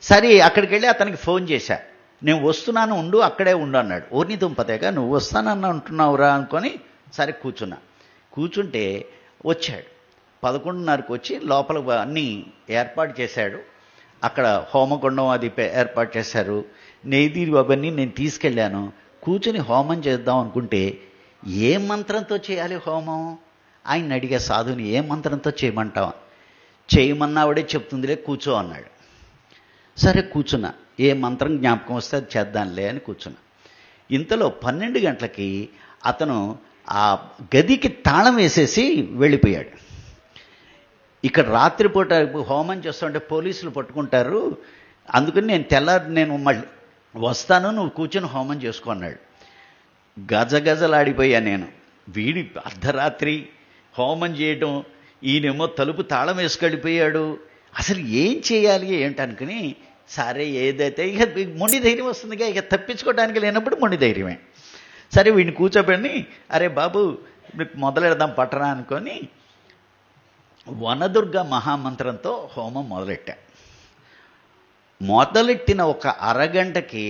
సరే అక్కడికి వెళ్ళి అతనికి ఫోన్ చేశా. నేను వస్తున్నాను, ఉండు, అక్కడే ఉండు అన్నాడు. ఓర్ని దుంపతేగా నువ్వు వస్తానన్నా అంటున్నావురా అనుకొని సరే కూర్చుంటే వచ్చాడు. 11:30కి వచ్చి లోపల అన్నీ ఏర్పాటు చేశాడు. అక్కడ హోమగుండం అది ఏర్పాటు చేశారు. నెయ్యి అవన్నీ నేను తీసుకెళ్ళాను. కూర్చుని హోమం చేద్దాం అనుకుంటే ఏ మంత్రంతో చేయాలి హోమం? ఆయన అడిగా సాధుని, ఏ మంత్రంతో చేయమంటావా? చేయమన్నావిడే చెప్తుందిలే, కూర్చో అన్నాడు. సరే కూర్చున్నా. ఏ మంత్రం జ్ఞాపకం వస్తే అది చేద్దాంలే అని కూర్చున్నా. ఇంతలో 12 గంటలకి అతను ఆ గదికి తాళం వేసేసి వెళ్ళిపోయాడు. ఇక్కడ రాత్రిపూట హోమం చేస్తుంటే పోలీసులు పట్టుకుంటారు, అందుకని నేను మళ్ళీ వస్తాను, నువ్వు కూర్చొని హోమం చేసుకో అన్నాడు. గజగజలాడిపోయా నేను. వీడి అర్ధరాత్రి హోమం చేయటం, ఈయనేమో తలుపు తాళం వేసుకెళ్ళిపోయాడు. అసలు ఏం చేయాలి ఏంటనుకుని సరే ఏదైతే ఇక మొండి ధైర్యం వస్తుందిగా, ఇక తప్పించుకోవడానికి లేనప్పుడు మొండి ధైర్యమే. సరే వీడిని కూర్చోబెట్టి అరే బాబు మొదలెడదాం పట్టరా అనుకొని వనదుర్గ మహామంత్రంతో హోమం మొదలెట్టిన ఒక అరగంటకి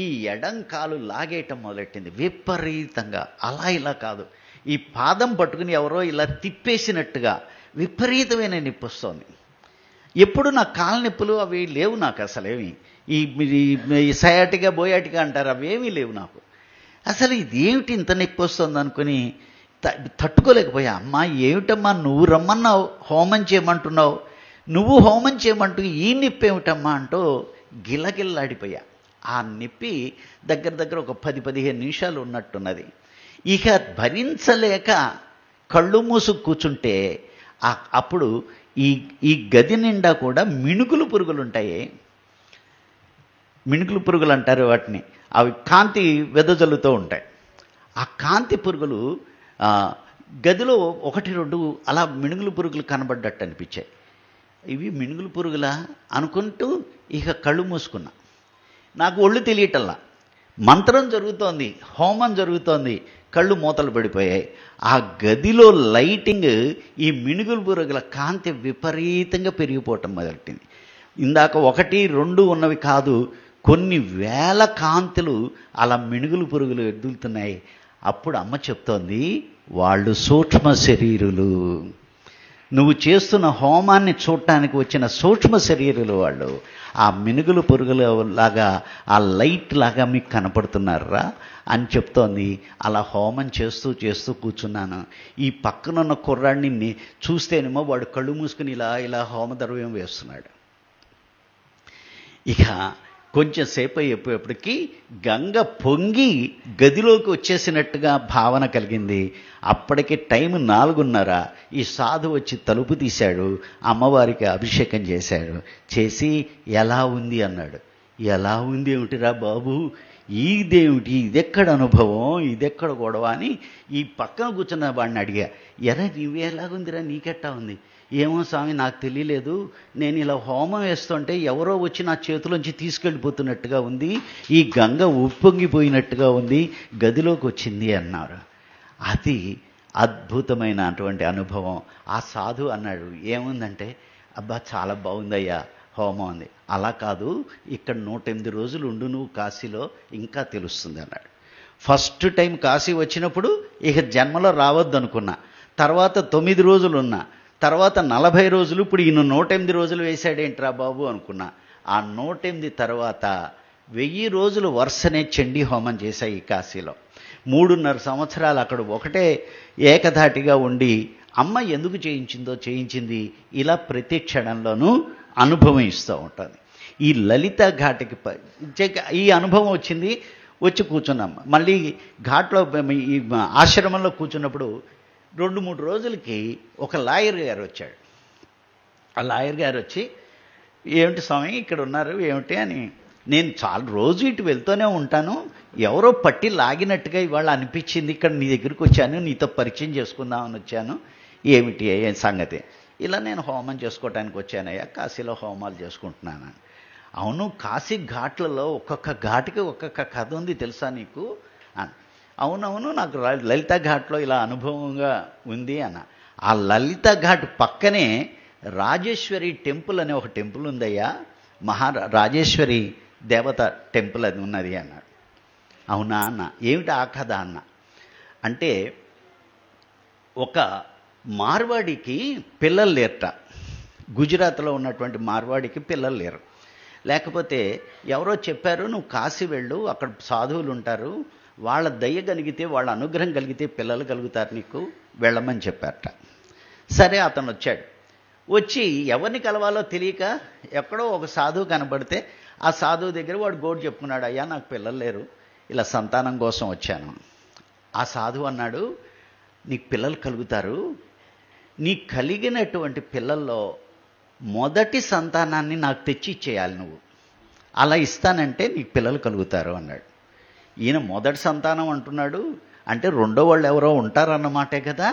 ఈ ఎడం కాలు లాగేయటం మొదలెట్టింది విపరీతంగా. అలా ఇలా కాదు, ఈ పాదం పట్టుకుని ఎవరో ఇలా తిప్పేసినట్టుగా విపరీతమైన నొప్పి వస్తుంది. ఎప్పుడు నా కాళ్ళ నొప్పులు అవి లేవు నాకు, అసలేమి ఈ సయాటిగా బోయాటిగా అంటారు, అవేమీ లేవు నాకు. అసలు ఇదేమిటి ఇంత నొప్పి వస్తుంది అనుకుని తట్టుకోలేకపోయా. అమ్మా ఏమిటమ్మా నువ్వు రమ్మన్నావు, హోమం చేయమంటున్నావు, నువ్వు హోమం చేయమంటూ ఈ నొప్పి ఏమిటమ్మా అంటూ గిలగిల్లాడిపోయా. ఆ నొప్పి దగ్గర ఒక 10-15 నిమిషాలు ఉన్నట్టున్నది. ఇక భరించలేక కళ్ళు మూసుకు కూర్చుంటే అప్పుడు ఈ గది నిండా కూడా మిణుకులు పురుగులు ఉంటాయి. మిణుకులు పురుగులు అంటారు వాటిని. అవి కాంతి వెదజల్లుతూ ఉంటాయి. ఆ కాంతి పురుగులు గదిలో 1-2 అలా మిణుగులు పురుగులు కనబడ్డట్టు అనిపించాయి. ఇవి మిణుగులు పురుగులా అనుకుంటూ ఇక కళ్ళు మూసుకున్నా. నాకు ఒళ్ళు తెలియటల్లా. మంత్రం జరుగుతోంది, హోమం జరుగుతోంది, కళ్ళు మూతలు పడిపోయాయి. ఆ గదిలో లైటింగ్, ఈ మిణుగులు పురుగుల కాంతి విపరీతంగా పెరిగిపోవటం మొదలెట్టింది. ఇందాక 1-2 ఉన్నవి కాదు, కొన్ని వేల కాంతులు అలా మిణుగులు పురుగులు ఎదుగుతున్నాయి. అప్పుడు అమ్మ చెప్తోంది, వాళ్ళు సూక్ష్మ శరీరులు, నువ్వు చేస్తున్న హోమాన్ని చూడటానికి వచ్చిన సూక్ష్మ శరీరులు వాళ్ళు ఆ మినుగులు పురుగుల లాగా ఆ లైట్ లాగా మీకు కనపడుతున్నారా అని చెప్తోంది. అలా హోమం చేస్తూ చేస్తూ కూర్చున్నాను. ఈ పక్కనున్న కుర్రాడిని చూస్తేనేమో వాడు కళ్ళు మూసుకుని ఇలా ఇలా హోమద్రవ్యం వేస్తున్నాడు. ఇక కొంచెం సేపు అయిపోయేప్పటికీ గంగ పొంగి గదిలోకి వచ్చేసినట్టుగా భావన కలిగింది. అప్పటికి టైం 4:30. ఈ సాధు వచ్చి తలుపు తీశాడు, అమ్మవారికి అభిషేకం చేశాడు. చేసి ఎలా ఉంది అన్నాడు. ఎలా ఉంది ఏమిటిరా బాబు, ఇదేమిటి, ఇదెక్కడ అనుభవం, ఇదెక్కడ గొడవ అని ఈ పక్కన కూర్చున్న వాడిని అడిగా. ఎరా నీవే ఎలాగుందిరా, నీకెట్టా ఉంది? ఏమో స్వామి నాకు తెలియలేదు, నేను ఇలా హోమం వేస్తుంటే ఎవరో వచ్చి నా చేతిలోంచి తీసుకెళ్ళిపోతున్నట్టుగా ఉంది, ఈ గంగ ఉప్పొంగిపోయినట్టుగా ఉంది, గదిలోకి వచ్చింది అన్నారు. అది అద్భుతమైన అటువంటి అనుభవం. ఆ సాధు అన్నాడు, ఏముందంటే అబ్బా చాలా బాగుందయ్యా హోమం అంది. అలా కాదు, ఇక్కడ 108 రోజులు ఉండు నువ్వు కాశీలో, ఇంకా తెలుస్తుంది అన్నాడు. ఫస్ట్ టైం కాశీ వచ్చినప్పుడు ఇక జన్మలో రావద్దు అనుకున్నా. తర్వాత 9 రోజులు ఉన్నా. తర్వాత 40 రోజులు. ఇప్పుడు ఈయన 108 రోజులు వేశాడేంట్రా బాబు అనుకున్నా. ఆ 108 తర్వాత 1000 రోజులు వరుసనే చండీ హోమం చేశాయి ఈ కాశీలో. 3.5 సంవత్సరాలు అక్కడ ఒకటే ఏకధాటిగా ఉండి అమ్మ ఎందుకు చేయించిందో చేయించింది. ఇలా ప్రతి క్షణంలోనూ అనుభవం ఇస్తూ ఉంటుంది. ఈ లలిత ఘాటికి ఈ అనుభవం వచ్చింది. వచ్చి కూర్చున్నాం. మళ్ళీ ఘాట్లో ఈ ఆశ్రమంలో కూర్చున్నప్పుడు 2-3 రోజులకి ఒక లాయర్ గారు వచ్చాడు. ఆ లాయర్ గారు వచ్చి, ఏమిటి స్వామి ఇక్కడ ఉన్నారు ఏమిటి అని. నేను చాలా రోజు ఇటు వెళ్తూనే ఉంటాను, ఎవరో పట్టి లాగినట్టుగా ఇవాళ అనిపించింది, ఇక్కడ నీ దగ్గరికి వచ్చాను, నీతో పరిచయం చేసుకుందామని వచ్చాను, ఏమిటి ఏం సంగతి? ఇలా నేను హోమం చేసుకోవటానికి వచ్చానయ్యా, కాశీలో హోమాలు చేసుకుంటున్నాను. అవును, కాశీ ఘాట్లలో ఒక్కొక్క ఘాటికి ఒక్కొక్క కథ ఉంది తెలుసా నీకు అని. అవునవును, నాకు లలిత ఘాట్లో ఇలా అనుభవంగా ఉంది అన్న. ఆ లలిత ఘాట్ పక్కనే రాజేశ్వరి టెంపుల్ అనే ఒక టెంపుల్ ఉందయ్యా, రాజేశ్వరి దేవత టెంపుల్ అది ఉన్నది అన్నాడు. అవునా అన్న. ఏమిటి ఆ కథ అన్న అంటే, ఒక మార్వాడికి పిల్లలు లేరట. గుజరాత్లో ఉన్నటువంటి మార్వాడికి పిల్లలు లేరు. లేకపోతే ఎవరో చెప్పారు, నువ్వు కాశీ వెళ్ళు, అక్కడ సాధువులు ఉంటారు, వాళ్ళ దయ కలిగితే, వాళ్ళ అనుగ్రహం కలిగితే పిల్లలు కలుగుతారు నీకు, వెళ్ళమని చెప్పారట. సరే అతను వచ్చాడు. వచ్చి ఎవరిని కలవాలో తెలియక ఎక్కడో ఒక సాధువు కనబడితే ఆ సాధువు దగ్గర వాడు గోడు చెప్పుకున్నాడు, అయ్యా నాకు పిల్లలు లేరు, ఇలా సంతానం కోసం వచ్చాను. ఆ సాధువు అన్నాడు, నీకు పిల్లలు కలుగుతారు, నీ కలిగినటువంటి పిల్లల్లో మొదటి సంతానాన్ని నాకు తెచ్చి ఇచ్చేయాలి నువ్వు, అలా ఇస్తానంటే నీకు పిల్లలు కలుగుతారు అన్నాడు. ఈయన మొదటి సంతానం అంటున్నాడు అంటే రెండో వాళ్ళు ఎవరో ఉంటారన్నమాటే కదా.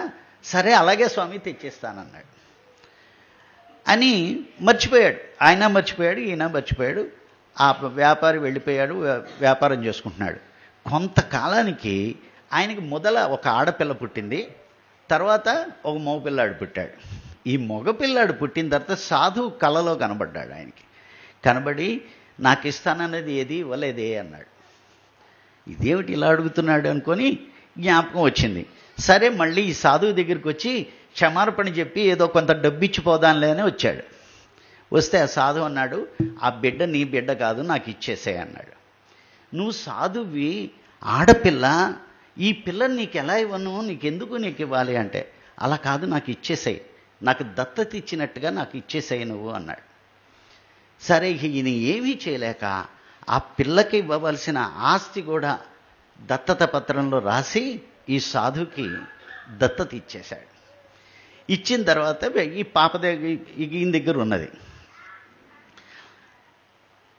సరే అలాగే స్వామి తెచ్చేస్తానన్నాడు అని మర్చిపోయాడు. ఆయన మర్చిపోయాడు, ఈయన మర్చిపోయాడు. ఆ వ్యాపారి వెళ్ళిపోయాడు, వ్యాపారం చేసుకుంటున్నాడు. కొంతకాలానికి ఆయనకి మొదల ఒక ఆడపిల్ల పుట్టింది, తర్వాత ఒక మగపిల్లాడు పుట్టాడు. ఈ మగపిల్లాడు పుట్టిన తర్వాత సాధువు కళలో కనబడ్డాడు. ఆయనకి కనబడి, నాకు ఇస్తానన్నది ఏది ఇవ్వలేదే అన్నాడు. ఇదేమిటి ఇలా అడుగుతున్నాడు అనుకొని జ్ఞాపకం వచ్చింది. సరే మళ్ళీ ఈ సాధువు దగ్గరికి వచ్చి క్షమార్పణ చెప్పి ఏదో కొంత డబ్బు ఇచ్చిపోదాంలే అని వచ్చాడు. వస్తే ఆ సాధువు అన్నాడు, ఆ బిడ్డ నీ బిడ్డ కాదు, నాకు ఇచ్చేసే అన్నాడు. నువ్వు సాధువి, ఆడపిల్ల, ఈ పిల్లని నీకు ఎలా ఇవ్వను, నీకెందుకు నీకు ఇవ్వాలి అంటే, అలా కాదు నాకు ఇచ్చేసాయి, నాకు దత్తత ఇచ్చినట్టుగా నాకు ఇచ్చేసాయి నువ్వు అన్నాడు. సరే ఈయన ఏమీ చేయలేక ఆ పిల్లకి ఇవ్వవలసిన ఆస్తి కూడా దత్తత పత్రంలో రాసి ఈ సాధువుకి దత్తత ఇచ్చేశాడు. ఇచ్చిన తర్వాత ఈ పాప దగ్గర, ఈయన దగ్గర ఉన్నది.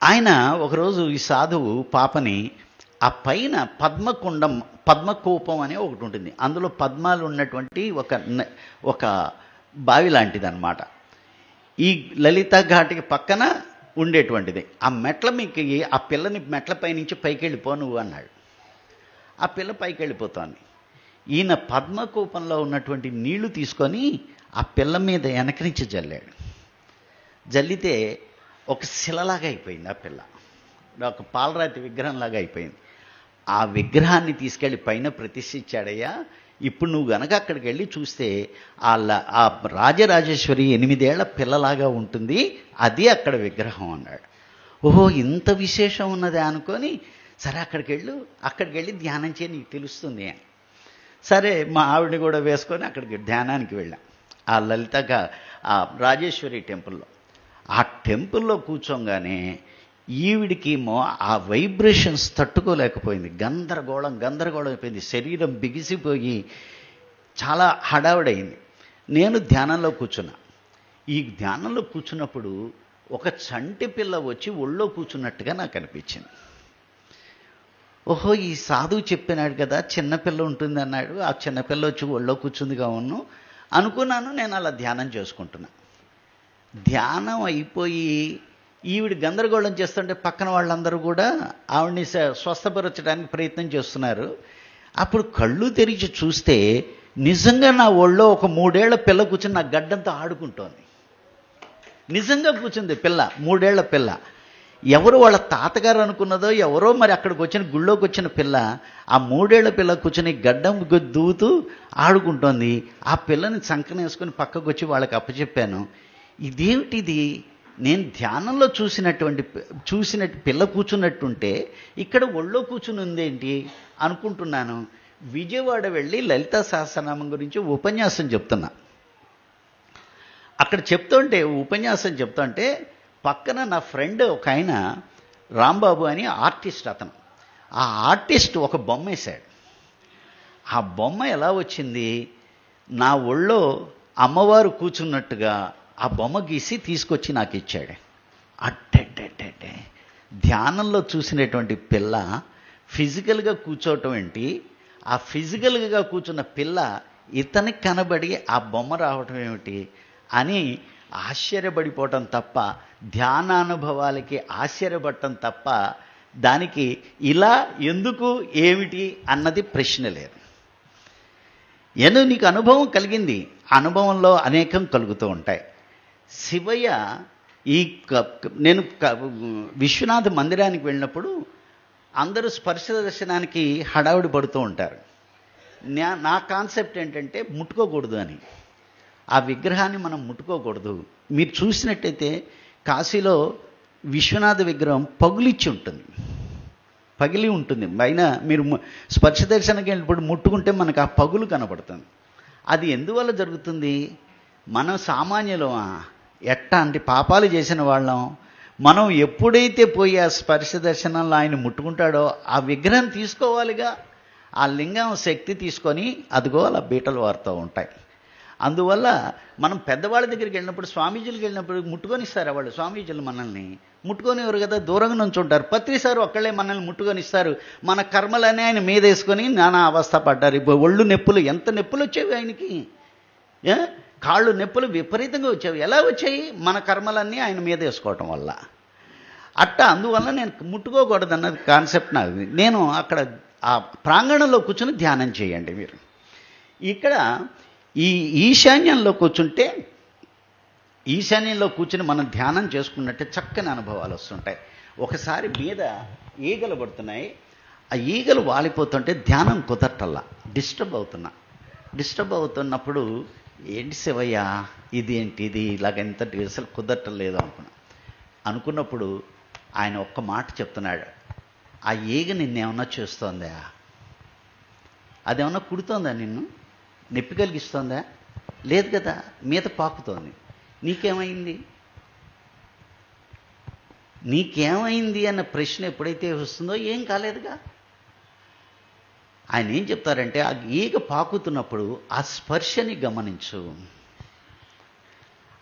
ఆయన ఒకరోజు ఈ సాధువు పాపని ఆ పైన పద్మకూపం అనే ఒకటి ఉంటుంది, అందులో పద్మాలు ఉన్నటువంటి ఒక బావి లాంటిది అన్నమాట. ఈ లలిత ఘాటికి పక్కన ఉండేటువంటిది. ఆ మెట్ల మీకు ఆ పిల్లని మెట్లపై నుంచి పైకి వెళ్ళిపో నువ్వు అన్నాడు. ఆ పిల్ల పైకి వెళ్ళిపోతోంది. ఈయన పద్మకూపంలో ఉన్నటువంటి నీళ్లు తీసుకొని ఆ పిల్ల మీద వెనక నుంచి జల్లాడు. జల్లితే ఒక శిలలాగా అయిపోయింది ఆ పిల్ల, ఒక పాలరాతి విగ్రహంలాగా అయిపోయింది. ఆ విగ్రహాన్ని తీసుకెళ్ళి పైన ప్రతిష్ఠించాడయ్యా, ఇప్పుడు నువ్వు గనక అక్కడికి వెళ్ళి చూస్తే ఆ రాజరాజేశ్వరి 8 ఏళ్ల పిల్లలాగా ఉంటుంది, అది అక్కడ విగ్రహం అన్నాడు. ఓహో, ఇంత విశేషం ఉన్నదే అనుకొని, సరే అక్కడికి వెళ్ళి ధ్యానం చేయి, నీకు తెలుస్తుంది. సరే మా ఆవిడ కూడా వేసుకొని అక్కడికి ధ్యానానికి వెళ్ళాం. ఆ ఆ రాజేశ్వరి టెంపుల్లో. ఆ టెంపుల్లో కూర్చోగానే ఈవిడికేమో ఆ వైబ్రేషన్స్ తట్టుకోలేకపోయింది. గందరగోళం అయిపోయింది. శరీరం బిగిసిపోయి చాలా హడావిడైంది. నేను ధ్యానంలో కూర్చున్నా. ఈ ధ్యానంలో కూర్చున్నప్పుడు ఒక చంటి పిల్ల వచ్చి ఒళ్ళో కూర్చున్నట్టుగా నాకు అనిపించింది. ఓహో, ఈ సాధువు చెప్పినాడు కదా చిన్నపిల్ల ఉంటుంది అన్నాడు, ఆ చిన్నపిల్ల వచ్చి ఒళ్ళో కూర్చుందిగా అనుకున్నాను. నేను అలా ధ్యానం చేసుకుంటున్నా. ధ్యానం అయిపోయి ఈవిడ గందరగోళం చేస్తుంటే పక్కన వాళ్ళందరూ కూడా ఆవిడ్ని స్వస్థపరచడానికి ప్రయత్నం చేస్తున్నారు. అప్పుడు కళ్ళు తెరిచి చూస్తే నిజంగా నా ఒళ్ళో ఒక 3 ఏళ్ల పిల్ల కూర్చుని నా గడ్డంతో ఆడుకుంటోంది. నిజంగా కూర్చుంది పిల్ల, 3 ఏళ్ల పిల్ల. ఎవరు వాళ్ళ తాతగారు అనుకున్నదో ఎవరో మరి అక్కడికి వచ్చిన గుళ్ళోకి వచ్చిన పిల్ల, ఆ 3 ఏళ్ల పిల్ల కూర్చొని గడ్డం దూవుతూ ఆడుకుంటోంది. ఆ పిల్లని చంకనేసుకొని పక్కకు వచ్చి వాళ్ళకి అప్పచెప్పాను. ఇదేమిటిది, నేను ధ్యానంలో చూసినట్టు పిల్ల కూర్చున్నట్టుంటే ఇక్కడ ఒళ్ళో కూర్చుని ఉందేంటి అనుకుంటున్నాను. విజయవాడ వెళ్ళి లలితా సహస్రనామం గురించి ఉపన్యాసం చెప్తున్నా. అక్కడ ఉపన్యాసం చెప్తుంటే పక్కన నా ఫ్రెండ్ ఒక ఆయన రాంబాబు అని ఆర్టిస్ట్, అతను ఆ ఆర్టిస్ట్ ఒక బొమ్మ వేశాడు. ఆ బొమ్మ ఎలా వచ్చింది, నా ఒళ్ళో అమ్మవారు కూర్చున్నట్టుగా ఆ బొమ్మ గీసి తీసుకొచ్చి నాకు ఇచ్చాడు. అట్టెట్టెట్టెట్టే ధ్యానంలో చూసినటువంటి పిల్ల ఫిజికల్గా కూర్చోవటం ఏంటి, ఆ ఫిజికల్గా కూర్చున్న పిల్ల ఇతనికి కనబడి ఆ బొమ్మ రావటం ఏమిటి అని ఆశ్చర్యపడిపోవటం తప్ప, ధ్యానానుభవాలకి ఆశ్చర్యపడటం తప్ప దానికి ఇలా ఎందుకు ఏమిటి అన్నది ప్రశ్న లేదు. నీకు అనుభవం కలిగింది, అనుభవంలో అనేకం కలుగుతూ ఉంటాయి. శివయ్య నేను విశ్వనాథ మందిరానికి వెళ్ళినప్పుడు అందరూ స్పర్శ దర్శనానికి హడావుడి పడుతూ ఉంటారు. నా కాన్సెప్ట్ ఏంటంటే ముట్టుకోకూడదు అని. ఆ విగ్రహాన్ని మనం ముట్టుకోకూడదు. మీరు చూసినట్టయితే కాశీలో విశ్వనాథ విగ్రహం పగిలి ఉంటుంది. అయినా మీరు స్పర్శ దర్శనానికి వెళ్ళినప్పుడు ముట్టుకుంటే మనకు ఆ పగులు కనబడుతుంది. అది ఎందువల్ల జరుగుతుంది? మనం సామాన్యులమా, ఎట్టాంటి పాపాలు చేసిన వాళ్ళం. మనం ఎప్పుడైతే పోయి ఆ స్పర్శ దర్శనంలో ఆయన ముట్టుకుంటాడో ఆ విగ్రహం తీసుకోవాలిగా. ఆ లింగం శక్తి తీసుకొని అదిగో అలా బీటలు వారుతూ ఉంటాయి. అందువల్ల మనం పెద్దవాళ్ళ దగ్గరికి వెళ్ళినప్పుడు, స్వామీజీలకు వెళ్ళినప్పుడు ముట్టుకొనిస్తారు. వాళ్ళు స్వామీజీలు మనల్ని ముట్టుకొనివ్వరు కదా, దూరంగా నుంచి ఉంటారు. పత్రిసారు ఒక్కళ్ళే మనల్ని ముట్టుకొనిస్తారు. మన కర్మలనే ఆయన మీద వేసుకొని నానా అవస్థ పడ్డారు. ఇప్పుడు ఒళ్ళు నొప్పులు, ఎంత నొప్పులు వచ్చేవి ఆయనకి, కాళ్ళు నొప్పులు విపరీతంగా వచ్చేవి. ఎలా వచ్చాయి? మన కర్మలన్నీ ఆయన మీద వేసుకోవటం వల్ల. అందువల్ల నేను ముట్టుకోకూడదు అన్నది కాన్సెప్ట్ నాది. నేను అక్కడ ఆ ప్రాంగణంలో కూర్చొని ధ్యానం చేయండి మీరు. ఇక్కడ ఈ ఈశాన్యంలో కూర్చుని మనం ధ్యానం చేసుకున్నట్టే చక్కని అనుభవాలు వస్తుంటాయి. ఒకసారి మీద ఈగలు పడుతున్నాయి. ఆ ఈగలు వాలిపోతుంటే ధ్యానం కుదరటల్లా, డిస్టర్బ్ అవుతున్నప్పుడు ఏంటి శివయ్య ఇది ఇలాగెంత అసలు కుదరటం లేదు అనుకున్నప్పుడు ఆయన ఒక్క మాట చెప్తున్నాడు. ఆ ఈగ నిన్నేమన్నా చేస్తోందా? అదేమన్నా కుడుతోందా? నిన్ను నొప్పి కలిగిస్తోందా? లేదు కదా, మీద పాకుతోంది. నీకేమైంది అన్న ప్రశ్న ఎప్పుడైతే వస్తుందో ఏం కాలేదుగా. ఆయన ఏం చెప్తారంటే, ఆ ఈగ పాకుతున్నప్పుడు ఆ స్పర్శని గమనించు.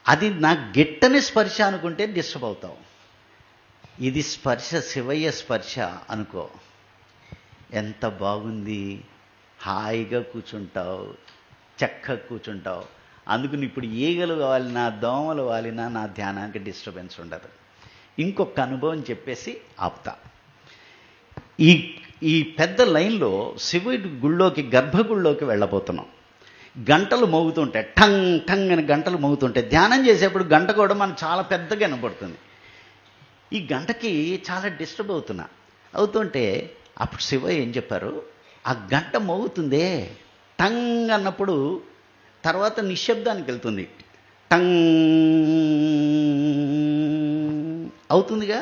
అది నా గిట్టని స్పర్శ అనుకుంటే డిస్టర్బ్ అవుతావు. ఇది స్పర్శ, శివయ్య స్పర్శ అనుకో, ఎంత బాగుంది, హాయిగా కూర్చుంటావు, చక్కగా కూర్చుంటావు. అందుకని ఇప్పుడు ఈగలు వాలినా, దోమలు వాలినా నా ధ్యానానికి డిస్టర్బెన్స్ ఉండదు. ఇంకొక అనుభవం చెప్పేసి ఆపుతా. ఈ పెద్ద లైన్లో శివుడి గర్భగుళ్ళోకి వెళ్ళబోతున్నాం. గంటలు మోగుతుంటాయి, టంగ్ టంగ్ అని గంటలు మోగుతుంటాయి. ధ్యానం చేసేప్పుడు గంట కూడా మనకు చాలా పెద్దగా వినపడుతుంది. ఈ గంటకి చాలా డిస్టర్బ్ అవుతుంటే అప్పుడు శివ ఏం చెప్పారు, ఆ గంట మోగుతుందే టంగ్ అన్నప్పుడు తర్వాత నిశ్శబ్దానికి వెళ్తుంది. టంగ్ అవుతుందిగా.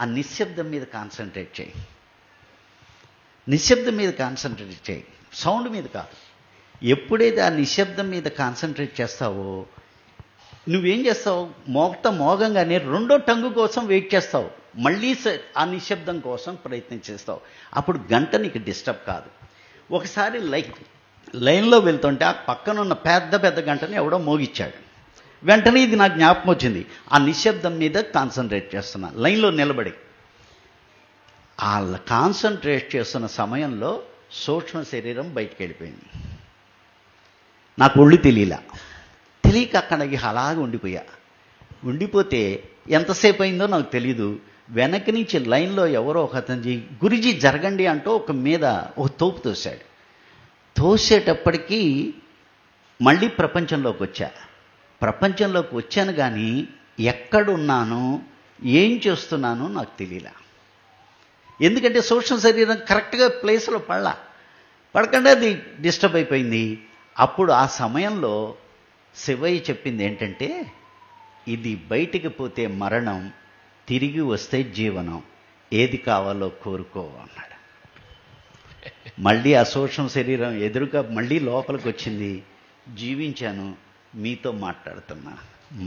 ఆ నిశ్శబ్దం మీద కాన్సన్ట్రేట్ చేయి. నిశ్శబ్దం మీద కాన్సన్ట్రేట్ చేయి, సౌండ్ మీద కాదు. ఎప్పుడైతే ఆ నిశ్శబ్దం మీద కాన్సన్ట్రేట్ చేస్తావో నువ్వేం చేస్తావు, మోగంగానే రెండో టంగు కోసం వెయిట్ చేస్తావు, మళ్ళీ ఆ నిశ్శబ్దం కోసం ప్రయత్నం చేస్తావు. అప్పుడు గంట నీకు డిస్టర్బ్ కాదు. ఒకసారి లైన్లో వెళ్తుంటే ఆ పక్కన ఉన్న పెద్ద గంటని ఎవడో మోగిచ్చాడు. వెంటనే ఇది నాకు జ్ఞాపకం వచ్చింది. ఆ నిశ్శబ్దం మీద కాన్సన్ట్రేట్ చేస్తున్నా లైన్లో నిలబడి. ఆ కాన్సన్ట్రేట్ చేస్తున్న సమయంలో సూక్ష్మ శరీరం బయటికి వెళ్ళిపోయింది. నాకు ఒళ్ళు తెలియక అక్కడికి అలాగే ఉండిపోతే ఎంతసేపు అయిందో నాకు తెలీదు. వెనక్కి నుంచి లైన్లో ఎవరో ఒక అతను గురుజీ జరగండి అంటూ ఒక మీద ఒక తోపు తోశాడు. తోసేటప్పటికీ మళ్ళీ ప్రపంచంలోకి వచ్చాను కానీ ఎక్కడున్నాను ఏం చేస్తున్నానో నాకు తెలియలా. ఎందుకంటే సూక్ష్మ శరీరం కరెక్ట్గా ప్లేస్లో పడకుండా అది డిస్టర్బ్ అయిపోయింది. అప్పుడు ఆ సమయంలో శివయ్య చెప్పింది ఏంటంటే, ఇది బయటికి పోతే మరణం, తిరిగి వస్తే జీవనం, ఏది కావాలో కోరుకో అన్నాడు. మళ్ళీ ఆ సూక్ష్మ శరీరం ఎదురుగా మళ్ళీ లోపలికి వచ్చింది. జీవించాను, మీతో మాట్లాడుతున్నా.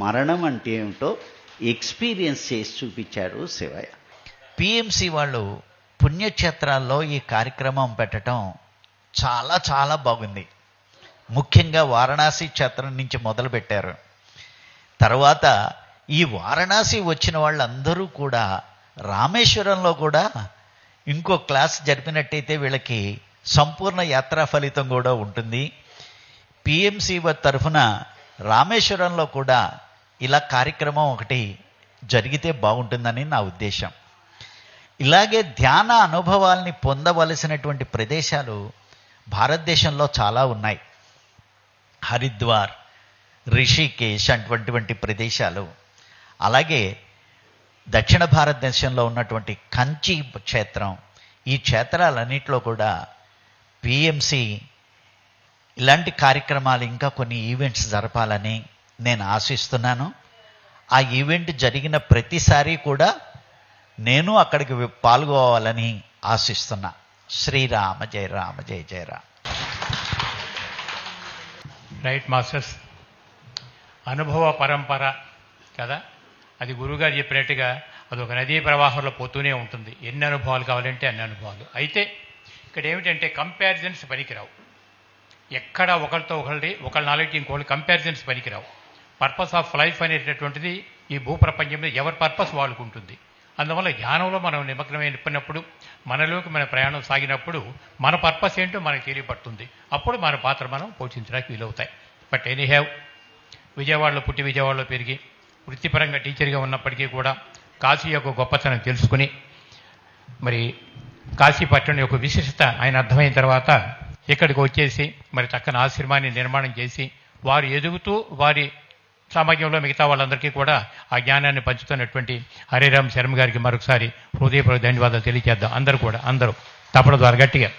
మరణం అంటే ఏమిటో ఎక్స్పీరియన్స్ చేసి చూపించారు శివయ్య. పిఎంసి వాళ్ళు పుణ్యక్షేత్రాల్లో ఈ కార్యక్రమం పెట్టడం చాలా చాలా బాగుంది. ముఖ్యంగా వారణాసి క్షేత్రం నుంచి మొదలుపెట్టారు. తర్వాత ఈ వారణాసి వచ్చిన వాళ్ళందరూ కూడా రామేశ్వరంలో కూడా ఇంకో క్లాస్ జరిపినట్టయితే వీళ్ళకి సంపూర్ణ యాత్రా ఫలితం కూడా ఉంటుంది. పిఎంసి తరఫున రామేశ్వరంలో కూడా ఇలా కార్యక్రమం ఒకటి జరిగితే బాగుంటుందని నా ఉద్దేశం. ఇలాగే ధ్యాన అనుభవాల్ని పొందవలసినటువంటి ప్రదేశాలు భారతదేశంలో చాలా ఉన్నాయి. హరిద్వార్, రిషికేశ్ అటువంటి ప్రదేశాలు, అలాగే దక్షిణ భారతదేశంలో ఉన్నటువంటి కంచి క్షేత్రం, ఈ క్షేత్రాలన్నింటిలో కూడా పిఎంసి ఇలాంటి కార్యక్రమాలు ఇంకా కొన్ని ఈవెంట్స్ జరపాలని నేను ఆశిస్తున్నాను. ఆ ఈవెంట్ జరిగిన ప్రతిసారి కూడా నేను అక్కడికి పాల్గొవాలని ఆశిస్తున్నా. శ్రీరామ జయ రామ జయ జయ రామ. రైట్ మాస్టర్స్, అనుభవ పరంపర కదా, అది గురువుగారు చెప్పినట్టుగా అదొక నదీ ప్రవాహంలో పోతూనే ఉంటుంది. ఎన్ని అనుభవాలు కావాలంటే అన్ని అనుభవాలు. అయితే ఇక్కడ ఏమిటంటే కంపారిజన్స్ పనికిరావు. ఎక్కడ ఒకళ్ళ నాలెడ్జ్ ఇంకోళ్ళు కంపారిజన్స్ పనికిరావు. పర్పస్ ఆఫ్ లైఫ్ అనేటటువంటిది ఈ భూప్రపంచం మీద ఎవరి పర్పస్ వాళ్ళకు ఉంటుంది. అందువల్ల జ్ఞానంలో మనం నిమగ్నమైనప్పుడు, మనలోకి మన ప్రయాణం సాగినప్పుడు మన పర్పస్ ఏంటో మనకు తెలియబడుతుంది. అప్పుడు మన పాత్ర మనం పోషించడానికి వీలవుతాయి. బట్ ఎనీహ్యావ్, విజయవాడలో పుట్టి విజయవాడలో పెరిగి వృత్తిపరంగా టీచర్గా ఉన్నప్పటికీ కూడా కాశీ యొక్క గొప్పతనం తెలుసుకుని, మరి కాశీపట్టణం యొక్క విశిష్టత ఆయన అర్థమైన తర్వాత ఇక్కడికి వచ్చేసి మరి చక్కని ఆశ్రమాన్ని నిర్మాణం చేసి వారు ఎదుగుతూ వారి సమాజంలో మిగతా వాళ్ళందరికీ కూడా ఆ జ్ఞానాన్ని పంచుతున్నటువంటి హరిరామ్ శర్మ గారికి మరొకసారి హృదయపూర్వక ధన్యవాదాలు తెలియజేద్దాం. అందరూ తప్పడం ద్వారా గట్టిగా